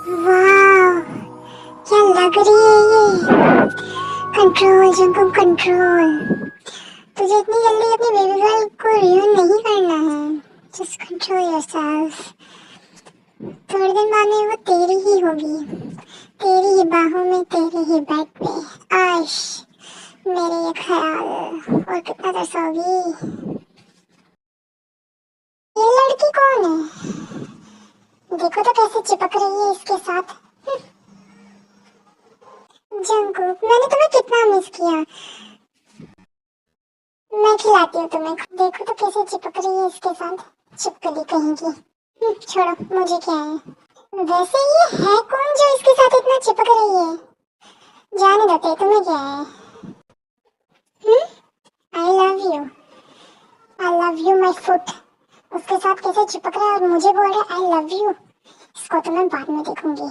वाह, क्या लग रही है ये। Control Jungkook control. तुझे इतनी जल्दी अपनी बेबी गर्ल को रियून नहीं करना है। Just control yourself. थोड़े दिन बाद में वो तेरी ही होगी, तेरी ही बाहों में, तेरे ही बेड पे। आश मेरे ये ख्याल। और कितना तरसोगी। ये लड़की कौन है? देखो तो कैसे चिपक रही है इसके साथ। जंकुक, मैंने तुम्हें कितना मिस किया। मैं खिलाती हूँ तुम्हें, देखो तो कैसे चिपक रही है इसके साथ। चिपकली कहीं की। छोड़ो, मुझे क्या है। वैसे ये है कौन जो इसके साथ इतना चिपक रही है? जाने दो, तुम्हें क्या है। आई love you, I love you my foot. उसके साथ कैसे चिपक रहा है और मुझे बोल रहा है आई लव यू। इसको तो मैं बाद में देखूंगी।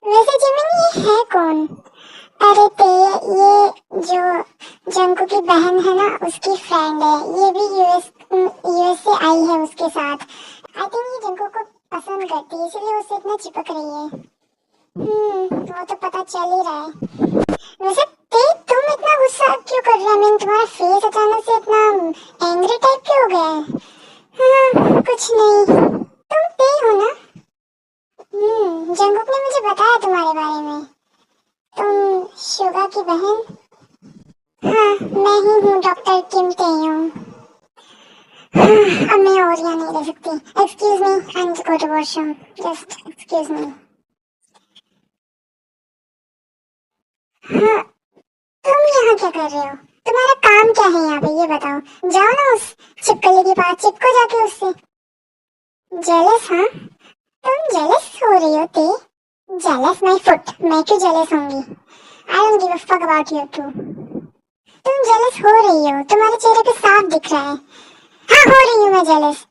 वैसे जिमिन ये है कौन? अरे ये जो जंकू की बहन है ना, उसकी फ्रेंड है। ये भी यूएस से आई है उसके साथ। आई थिंक ये जंकू को पसंद करती है, इसलिए उससे इतना चिपक रही है। वो तो पता चल ही रहा है। वैसे तुम इतना गुस्सा क्यों कर रहे हो? मीन तुम्हारा फेस अचानक से इतना एंग्री टाइप क्यों हो गया है? कुछ नहीं। तुम ते हो ना? जंकुक ने मुझे बताया तुम्हारे बारे में। तुम शुगा की बहन? हाँ, मैं ही हूँ डॉक्टर किम तेयोंग। अब मैं और यहाँ नहीं रह सकती। Excuse me, I need to go to washroom. Just excuse me. हाँ, तुम यहाँ क्या कर रहे हो? तुम्हारा काम क्या है यहाँ पे, ये बताओ। जाओ ना उस चिपकली के पास, चिपको जाके उससे। जेलस? हाँ, तुम जेलस हो रही हो ते? Jealous my foot? मैं क्यों जेलस होंगी? I don't give a fuck about you too. तुम जेलस हो रही हो, तुम्हारे चेहरे पे साफ दिख रहा है। हाँ, हो रही हूँ मैं जेलस।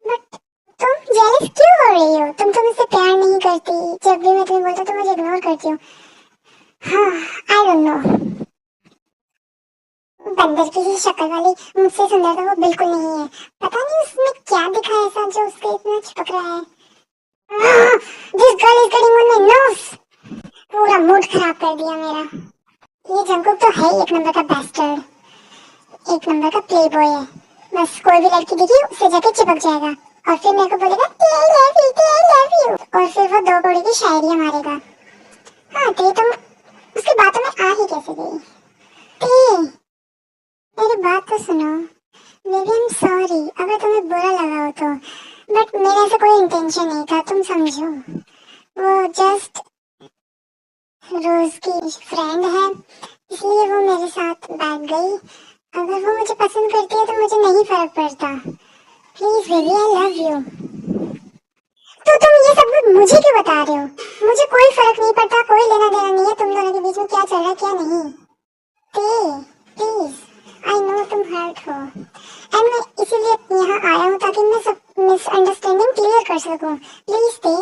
बट तुम जेलस क्यों हो रही हो? तुम तो मुझसे प्यार नहीं करती। जब भी मैं तुम्हें बोलता हूँ तो मुझे इग्नोर करती हो। हाँ, आई डोंट नो। बंदर की ही शक्ल वाली मुझसे सुंदर तो वो बिल्कुल नहीं है। पता नहीं उसमें क्या दिखा है ऐसा जो उसके इतना चिपक रहा है। This girl is getting on my nerves. पूरा मूड खराब कर दिया मेरा। ये जंकुक तो है एक नंबर का बैस्टर्ड, एक नंबर का प्लेबॉय है। बस कोई भी लड़की दिखी उससे जाके चिपक जाएगा और फिर मेरे को बोलेगा आई love you, I love you, और फिर वो दो कौड़ी की शायरियां मारेगा। हाँ, तो तुम उसकी बातों में आ ही कैसे गई? मेरी बात तो सुनो। Maybe I am sorry अगर तुम्हें बुरा लगा हो तो, बट मेरा ऐसा कोई इंटेंशन नहीं था, तुम समझो। वो जस्ट रोज की फ्रेंड है, इसलिए वो मेरे साथ बैठ गई। अगर वो मुझे पसंद करती है तो मुझे नहीं फर्क पड़ता। Please baby, I love you. तो तुम ये सब कुछ मुझे क्यों बता रहे हो? मुझे कोई फर्क नहीं पड़ता, कोई लेना देना नहीं है तुम दोनों के बीच में क्या चल रहा है क्या नहीं। प्लीज, आई नो तुम हर्ट हो एंड मैं इसीलिए यहाँ आया हूँ ताकि मैं सब मिसअंडरस्टैंडिंग क्लियर कर सकूँ। प्लीज ते,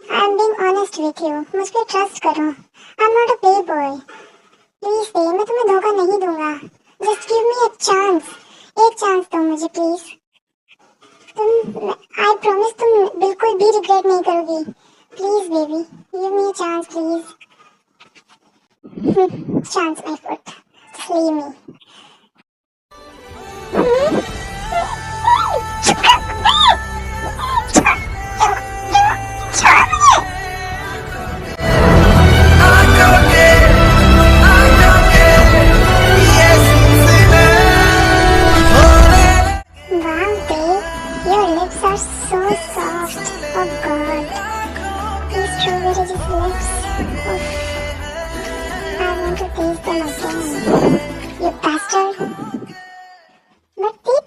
I am being honest with you, मुझ पे ट्रस्ट करो। I am not a play boy. Please ते, मैं तुम्हें धोखा नहीं दूंगा। Just give me a chance, एक चांस दो मुझे प्लीज। तुम, आई प्रॉमिस तुम बिल्कुल भी रिग्रेट नहीं करोगी। Please baby, give me a chance please. Chance my foot, just leave me.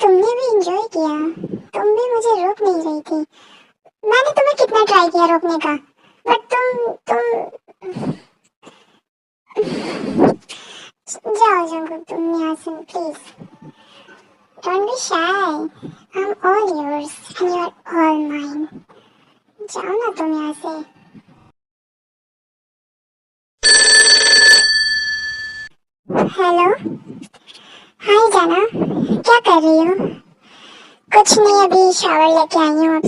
तुमने भी एंजॉय किया, तुम भी मुझे रोक नहीं रही थी। मैंने तुम्हें कितना ट्राई किया रोकने का, बट तुम जाओ जंकुक, तुम यहाँ से please. Don't be shy, I am all yours and you are all mine. जाओ ना तुम यहाँ से। हेलो, हाय जाना, क्या कर रही हो? कुछ नहीं, अभी शावर लेके आई हूँ, अब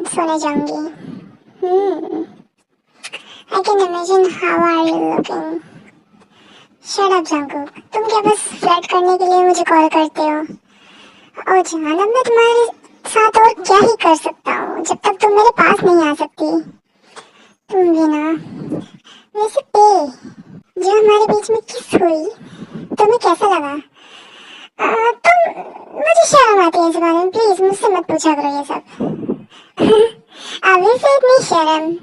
सोने जाऊंगी। Imagine how are you looking? Shut up Jungkook, तुम क्या बस फ्लर्ट करने के लिए मुझे कॉल करते हो? ओ जान, अब मैं तुम्हारे साथ और क्या ही कर सकता हूँ जब तक तुम मेरे पास नहीं आ सकती। तुम भी ना। वैसे पे जो हमारे बीच में किस हुई तुम्हें कैसा लगा? तुम मुझे शर्म आती है इस बारे में, प्लीज मुझसे मत पूछा करो ये सब। अभी से इतनी शर्म?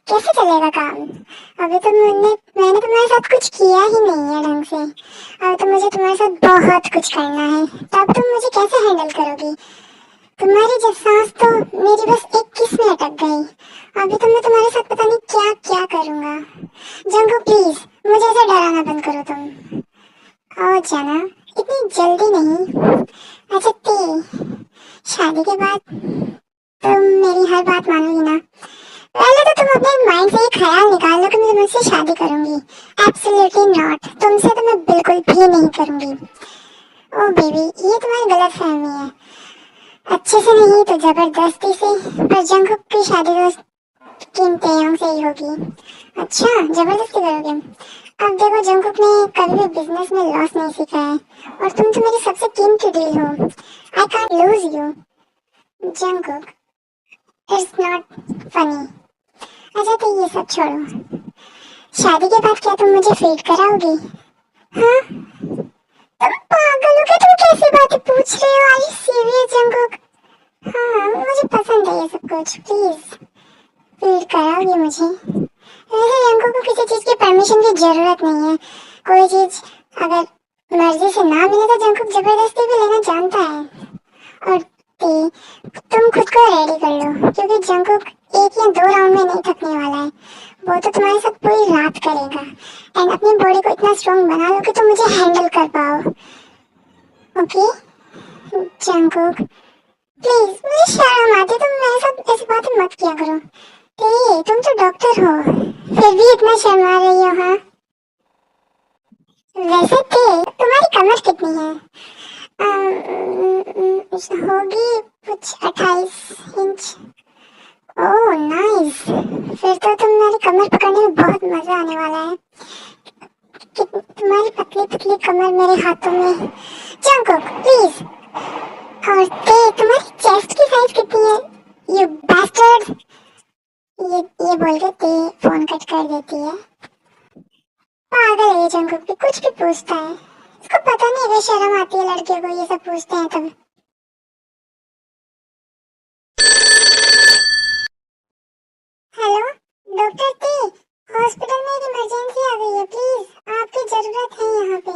कैसे चलेगा काम? अभी तो मैंने तुम्हारे साथ कुछ किया ही नहीं है ढंग से। अब तो मुझे तुम्हारे साथ बहुत कुछ करना है, तब तुम मुझे कैसे हैंडल करोगी? तुम्हारी जब सांस तो मेरी बस एक किस में अटक गई। अभी तो मैं तुम्हारे साथ पता नहीं क्या क्या करूंगा। जंगू प्लीज मुझे ऐसे डराना बंद करो तुम। आओ जाना, इतनी जल्दी नहीं। अच्छा शादी के बाद तुम मेरी हर बात मानोगी ना? पहले तो तुम अपने माइंड से ये ख्याल निकाल लो कि मैं तुमसे शादी करूंगी। एब्सोल्युटली नॉट, तुमसे तो मैं बिल्कुल भी नहीं करूंगी। ओ बेबी, ये तुम्हारी गलत फहमी है। अच्छे से नहीं तो जबरदस्ती से, पर जंगकुक की शादी तो किम तेयोंग से ही होगी। अच्छा, जबरदस्ती करोगे? अब देखो, जंगकुक ने कभी भी बिजनेस में लॉस नहीं सीखा है, और तुम तो मेरी सबसे कीमती डील हो। I can't lose you Jungkook, it's not funny. अच्छा तो ये सब छोड़ो, शादी के बाद क्या तुम मुझे फीड कराओगी? हाँ? तुम पागल हो क्या? तुम कैसी बातें पूछ रहे हो? Are you serious Jungkook? हाँ, मुझे पसंद है ये सब कुछ। प्लीज फीड कराओगी मुझे? वैसे जंगकुक को किसी चीज की परमिशन की जरूरत नहीं है। कोई चीज अगर मर्जी से ना मिले तो जंगकुक जबरदस्ती भी लेना जानता है। और तुम खुद को रेडी कर लो, क्योंकि जंगकुक 1 या 2 राउंड में नहीं थकने वाला है। वो तो तुम्हारे साथ पूरी रात करेगा। एंड अपनी बॉडी को इतना स्ट्रॉन्ग बना लो कि तुम मुझे हैंडल कर पाओ। ओके जंगकुक, प्लीज मुझे शर्म आती है, तुम मेरे साथ ऐसी बातें मत किया करो। तुम तो डॉक्टर हो, फिर भी इतना शर्मा रही हो? हाँ वैसे तुम्हारी कमर कितनी है? होगी कुछ 28 इंच। ओह नाइस, फिर तो तुम्हारी कमर पकड़ने में बहुत मजा आने वाला है। कि तुम्हारी पतली पतली कमर मेरे हाथों में। Jungkook please. और तुम्हारी चेस्ट की साइज कितनी है? You bastard. ये बोल के फोन कट कर देती है। पागल है ये जंगकुक भी, कुछ भी पूछता है। इसको पता नहीं है शर्म आती है लड़कियों को ये सब पूछते हैं तब। हेलो डॉक्टर हॉस्पिटल में एक इमरजेंसी आ गई है, प्लीज आपकी जरूरत है यहाँ पे।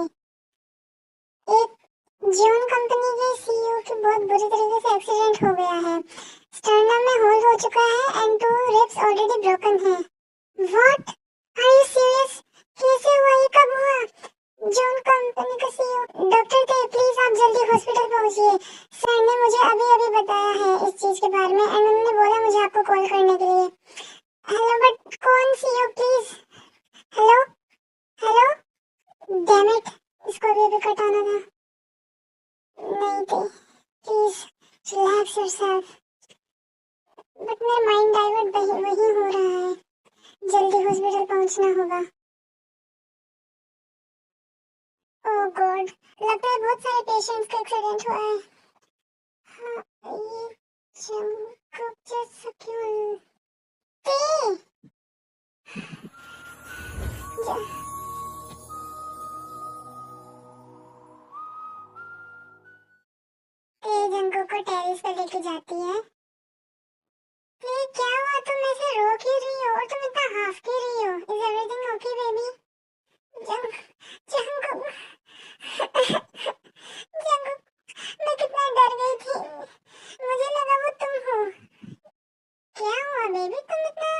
एक जॉन कंपनी के सीईओ की बहुत बुरी तरीके से एक्सीडेंट हो गया है। स्टर्नम में होल हो चुका है एंड 2 रिब्स ऑलरेडी ब्रोकन है। What, are you serious? कैसे हुआ ये, कब हुआ? जॉन कंपनी का सीईओ। डॉक्टर प्लीज आप जल्दी हॉस्पिटल पहुंचिए। सर ने मुझे अभी अभी बताया है इस चीज के बारे में एंड उन्होंने बोला मुझे आपको कॉल करने के लिए। हेलो बट कौन CEO please? Hello hello, damn it, इसको भी कटाना था। नहीं थे, प्लीज रिलैक्स योरसेल्फ। बट मेरा माइंड डाइवर्ट वही हो रहा है, जल्दी हॉस्पिटल पहुंचना होगा। ओह गॉड, लगता है बहुत सारे पेशेंट्स का एक्सीडेंट हुआ है। हाँ, ये जंगकुक जैसा क्यों? ते जंगकुक को टेरेस पे लेके जाती है। ये क्या हुआ, तुम ऐसे रो क्यों रही हो और तुम इतना हाफ क्यों रही हो? Is everything okay baby? जंग जंगकुक जंगकुक, मैं कितना डर गई थी, मुझे लगा वो तुम हो। क्या हुआ बेबी, तुम इतना,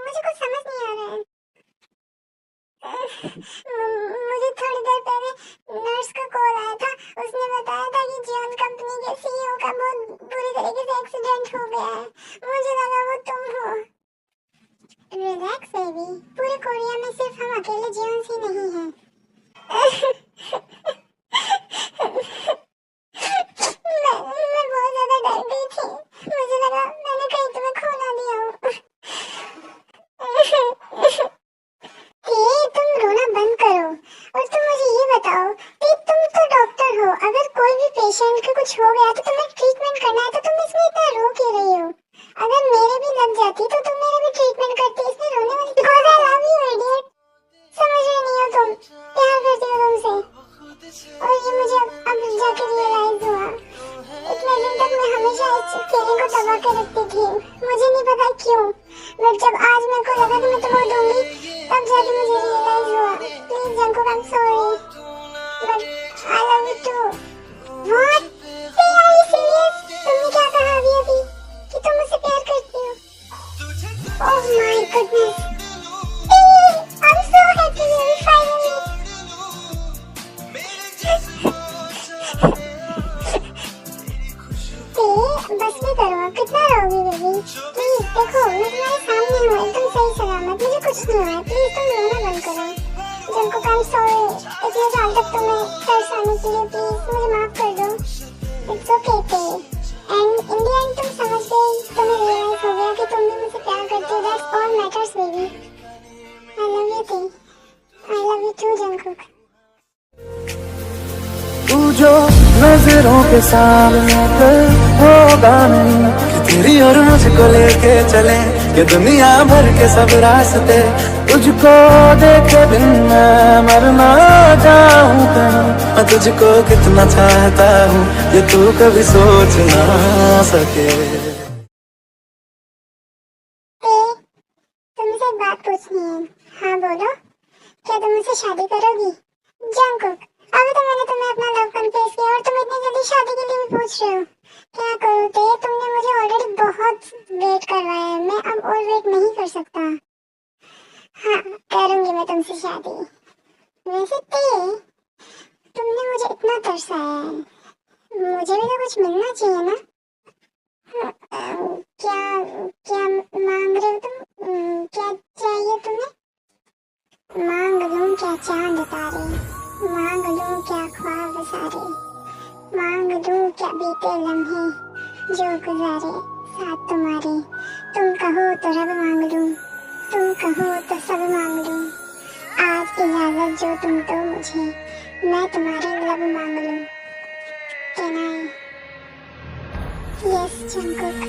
मुझे कुछ समझ नहीं आ रहा है। मुझे थोड़ी देर पहले नर्स का कॉल आया था, उसने बताया था कि जियोन कंपनी के सीईओ का बहुत बुरी तरीके से एक्सीडेंट हो गया है। मुझे लगा वो तुम हो। रिलैक्स बेबी, पूरे कोरिया में सिर्फ हम अकेले जियोन ही नहीं हैं। मैं बहुत ज्यादा डर गई थी, मुझे लगा मैंने कहीं तुम्हें खो ना दिया हो। कुछ हो गया तो तुम्हें ट्रीटमेंट करना है, तो तुम इसमें इतना रो क्यों रही हो? अगर मेरे भी लग जाती तो तुम मेरे भी ट्रीटमेंट करती, इसमें रोने वाली because I love you idiot. समझ रही नहीं हो तुम, प्यार करती हो तुमसे, और ये मुझे अब जाके रियलाइज हुआ। इतने दिन तक मैं हमेशा इस फीलिंग को दबा के रखती थी, मुझे नहीं पता क्यों, बट जब आज मेरे को लगा कि मैं तुम्हें दूंगी तब जाके मुझे रियलाइज हुआ। Please Jungkook, I am sorry but I love you too. What? Are you serious? तुमने क्या कहा अभी कि तुम मुझसे प्यार करती हो? Oh my goodness, I am so happy baby, finally. बस भी करो, कितना रोगी बेबी? प्लीज देखो, मैं तुम्हारे सामने हूँ, एकदम सही सलामत, मुझे कुछ नहीं हुआ है। प्लीज तुम रोना बंद करो। जंकुक, आई एम सॉरी, इतने साल तक तुम्हें तरसाने के लिए प्लीज मुझे माफ कर दो। इट्स ओके ते, एंड इन द एंड तुम समझ गई, तुम्हें रियलाइज हो गया कि तुम भी मुझसे प्यार करती हो। That's all matters baby. I love you Tae, I love you too Jungkook. तू जो नजरों के सामने होगा नहीं कि तेरी और मुझको लेके चले ये दुनिया भर के सब रास्ते, तुझको देखे बिन मैं मर ना जाऊं कहीं, मैं तुझको कितना चाहता हूँ ये तू कभी सोच ना सके। तुमसे एक बात पूछनी है। हाँ बोलो, क्या तुम मुझसे शादी करोगी? जंकुक, अभी तो मैंने तुम्हें अपना लव कन्फेस किया और तुम इतनी जल्दी शादी के लिए भी पूछ रहे हो। क्या करूँ ते, तुमने मुझे ऑलरेडी बहुत वेट करवाया है, मैं अब और वेट नहीं कर सकता। हाँ, करूंगी मैं तुमसे शादी। वैसे ते, तुमने मुझे इतना तरसाया है, मुझे भी तो कुछ मिलना चाहिए ना। क्या क्या मांग रहे हो तुम? क्या चाहिए तुम्हें? मांग लूं क्या चांद तारे, मांग लूं क्या ख्वाब सारे, मांग लूं क्या बीते लम्हे जो गुजारे साथ तुम्हारे। तुम कहो तो रब मांग लूं, तुम कहो तो सब मांग लूं, आज इजाजत जो तुम दो मुझे, मैं तुम्हारे लब मांग लूं। Can I? Yes, Jungkook.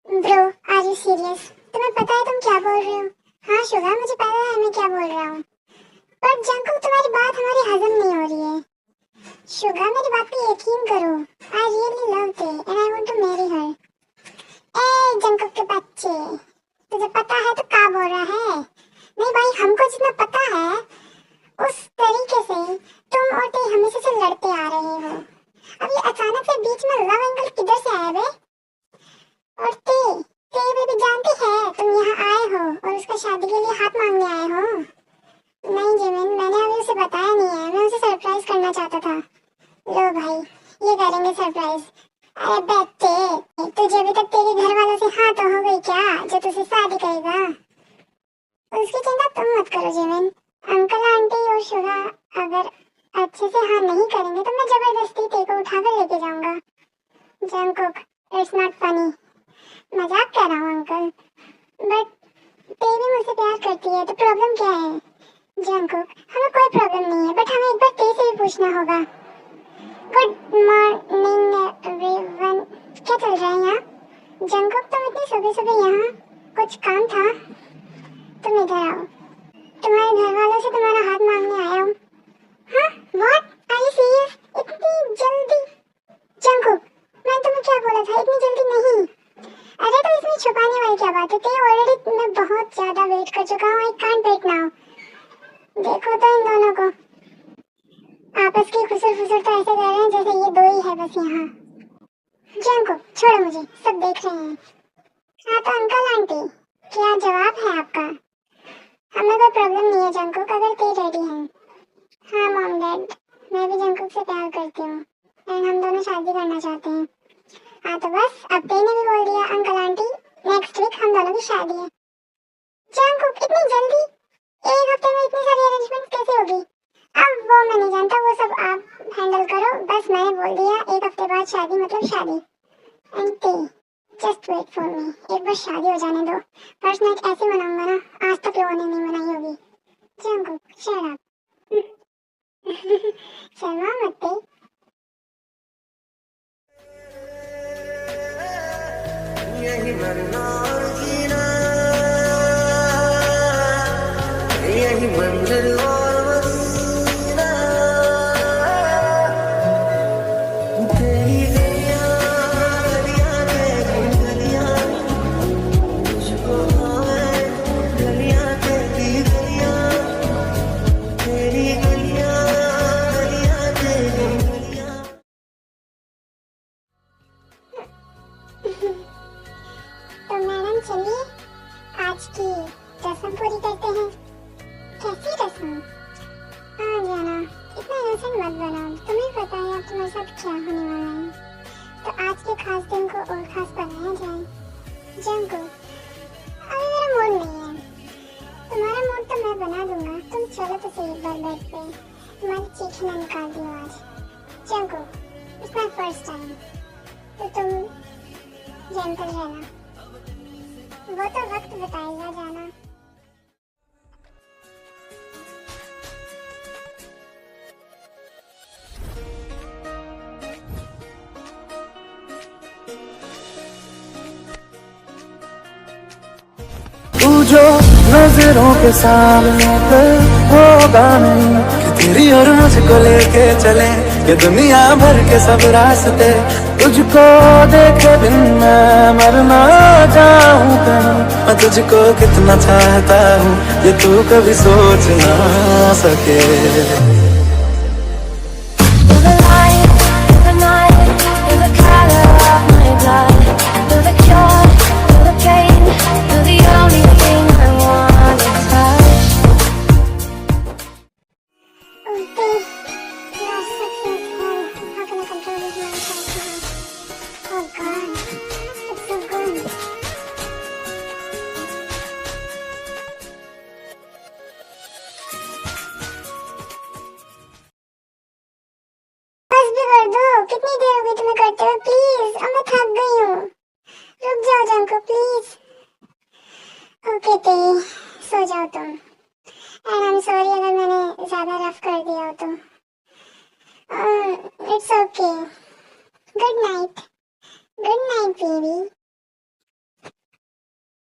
Bro, are you serious? तुम्हें पता है तुम क्या बोल रहे हो? हाँ शुगा, मुझे पता है मैं क्या बोल रहा हूँ, पर जंकुक तुम्हारी बात हमारी हजम नहीं हो रही है। शुगा, मेरी बात पे यकीन करो, आई रियली लव ते and I want to marry her. ए जंकुक के बच्चे, तुझे पता है तो क्या बोल रहा है? नहीं भाई, हमको जितना पता है उस तरीके से तुम और ते हमेशा से लड़ते आ रहे हो। अब ये अचानक से बीच में लव एंगल किधर से आया बे? और ते भी जानती है तुम यहाँ आए हो और उसका शादी के लिए हाथ मांगने आए हो। नहीं जिमिन, मैंने अभी उसे बताया नहीं है, मैं उसे सरप्राइज करना चाहता था। लो भाई, ये करेंगे सरप्राइज। अरे बेटे, तुझे अभी तक तेरे घर वालों से हाँ तो हो गई क्या जो तुझसे शादी करेगा? उसकी चिंता तुम मत करो जिमिन, अंकल आंटी और शुगा अगर अच्छे से हाँ नहीं करेंगे तो मैं जबरदस्ती ते को उठाकर लेके जाऊंगा। जंकुक, इट्स नॉट फनी, मजाक कर रहा हूँ अंकल, बट ते भी मुझसे प्यार करती है तो प्रॉब्लम क्या है? जंकुक, हमें कोई प्रॉब्लम नहीं है, बट हमें एक बार ते से भी पूछना होगा। गुड मॉर्निंग एवरीवन, क्या चल रहा है यहाँ? जंकुक, तुम इतनी सुबह सुबह यहाँ, कुछ काम था? तुम इधर आओ, तुम्हारे घर वालों से तुम्हारा हाथ मांगने आया हूँ। हाँ? व्हाट? Are you serious? इतनी जल्दी? जंकुक, मैं तुम्हें क्या बोला था, इतनी जल्दी नहीं। अरे तो इसमें छुपाने वाली क्या बात है? ते ऑलरेडी मैं बहुत ज्यादा वेट कर चुका हूँ, आई कांट वेट नाउ। देखो तो इन दोनों को, आपस की खुसर फुसर तो ऐसे कर रहे हैं जैसे ये दो ही है बस यहाँ। जंकुक, छोड़ो मुझे, सब देख रहे हैं। हाँ तो अंकल आंटी, क्या जवाब है आपका? हमें कोई प्रॉब्लम नहीं है जंकुक, अगर ते रेडी हैं। हाँ मॉम डैड, मैं भी जंकुक से प्यार करती हूँ एंड हम दोनों शादी करना चाहते हैं। हाँ तो बस अब ते ने भी बोल दिया अंकल आंटी, नेक्स्ट वीक हम दोनों की शादी है। जंकुक इतनी जल्दी, एक हफ्ते में इतनी सारी अरेंजमेंट कैसे होगी? अब वो मैं नहीं जानता, वो सब आप हैंडल करो, बस मैंने बोल दिया एक हफ्ते बाद शादी मतलब शादी। एंड ते जस्ट वेट फॉर मी, एक बार शादी हो जाने दो, फर्स्ट नाइट ऐसे मनाऊंगा ना आज तक लोगों ने नहीं मनाई होगी। Jungkook shut up. शर्मा मत ते। यही मरना और जीना, यही मंजिल और मदीना, तेरी गलियां गलियां तेरी गलियां, मुझको भावे गलियां तेरी गलियां, तेरी गलियां गलियां तेरी गलियां। तो मैडम चलिए आज की रस्म पूरी करते हैं। कैसी रस्म? हाँ जाना, इतना इनोसेंट मत बनाओ, तुम्हें पता है अब तुम्हारे साथ क्या होने वाला है। तो आज के खास दिन को और खास बनाया जाए। जंकुक अभी मेरा मूड नहीं है। तुम्हारा मूड तो मैं बना दूंगा, तुम चलो तो सही एक बार बेड पे, तुम्हारी चीखें ना निकाल दी आज। Jungkook it's my first time, तो तुम जेंटल रहना, वो तो वक्त बताएगा जाना। तू जो नजरों के सामने होगा नहीं कि तेरी और मुझको लेके चले ये दुनिया भर के सब रास्ते, तुझको देखे बिन मैं मर ना जाऊं कहीं, मैं तुझको कितना चाहता हूँ ये तू कभी सोच ना सके। You're the light, you're the night, you're the color of my blood. You're the cure, you're the pain, you're the only thing I wanna touch. Oh, babe, you are successful. How can I control this myself? Oh God, it's so good. बस भी कर दो, कितनी देर हो गई तुम्हें करते हुए, प्लीज। अब मैं थक गई हूँ, रुक जाओ जंकुक प्लीज। ओके ते, सो जाओ तुम। एंड आई एम सॉरी अगर मैंने ज्यादा रफ कर दिया हो तो। It's okay. Good night, good night baby.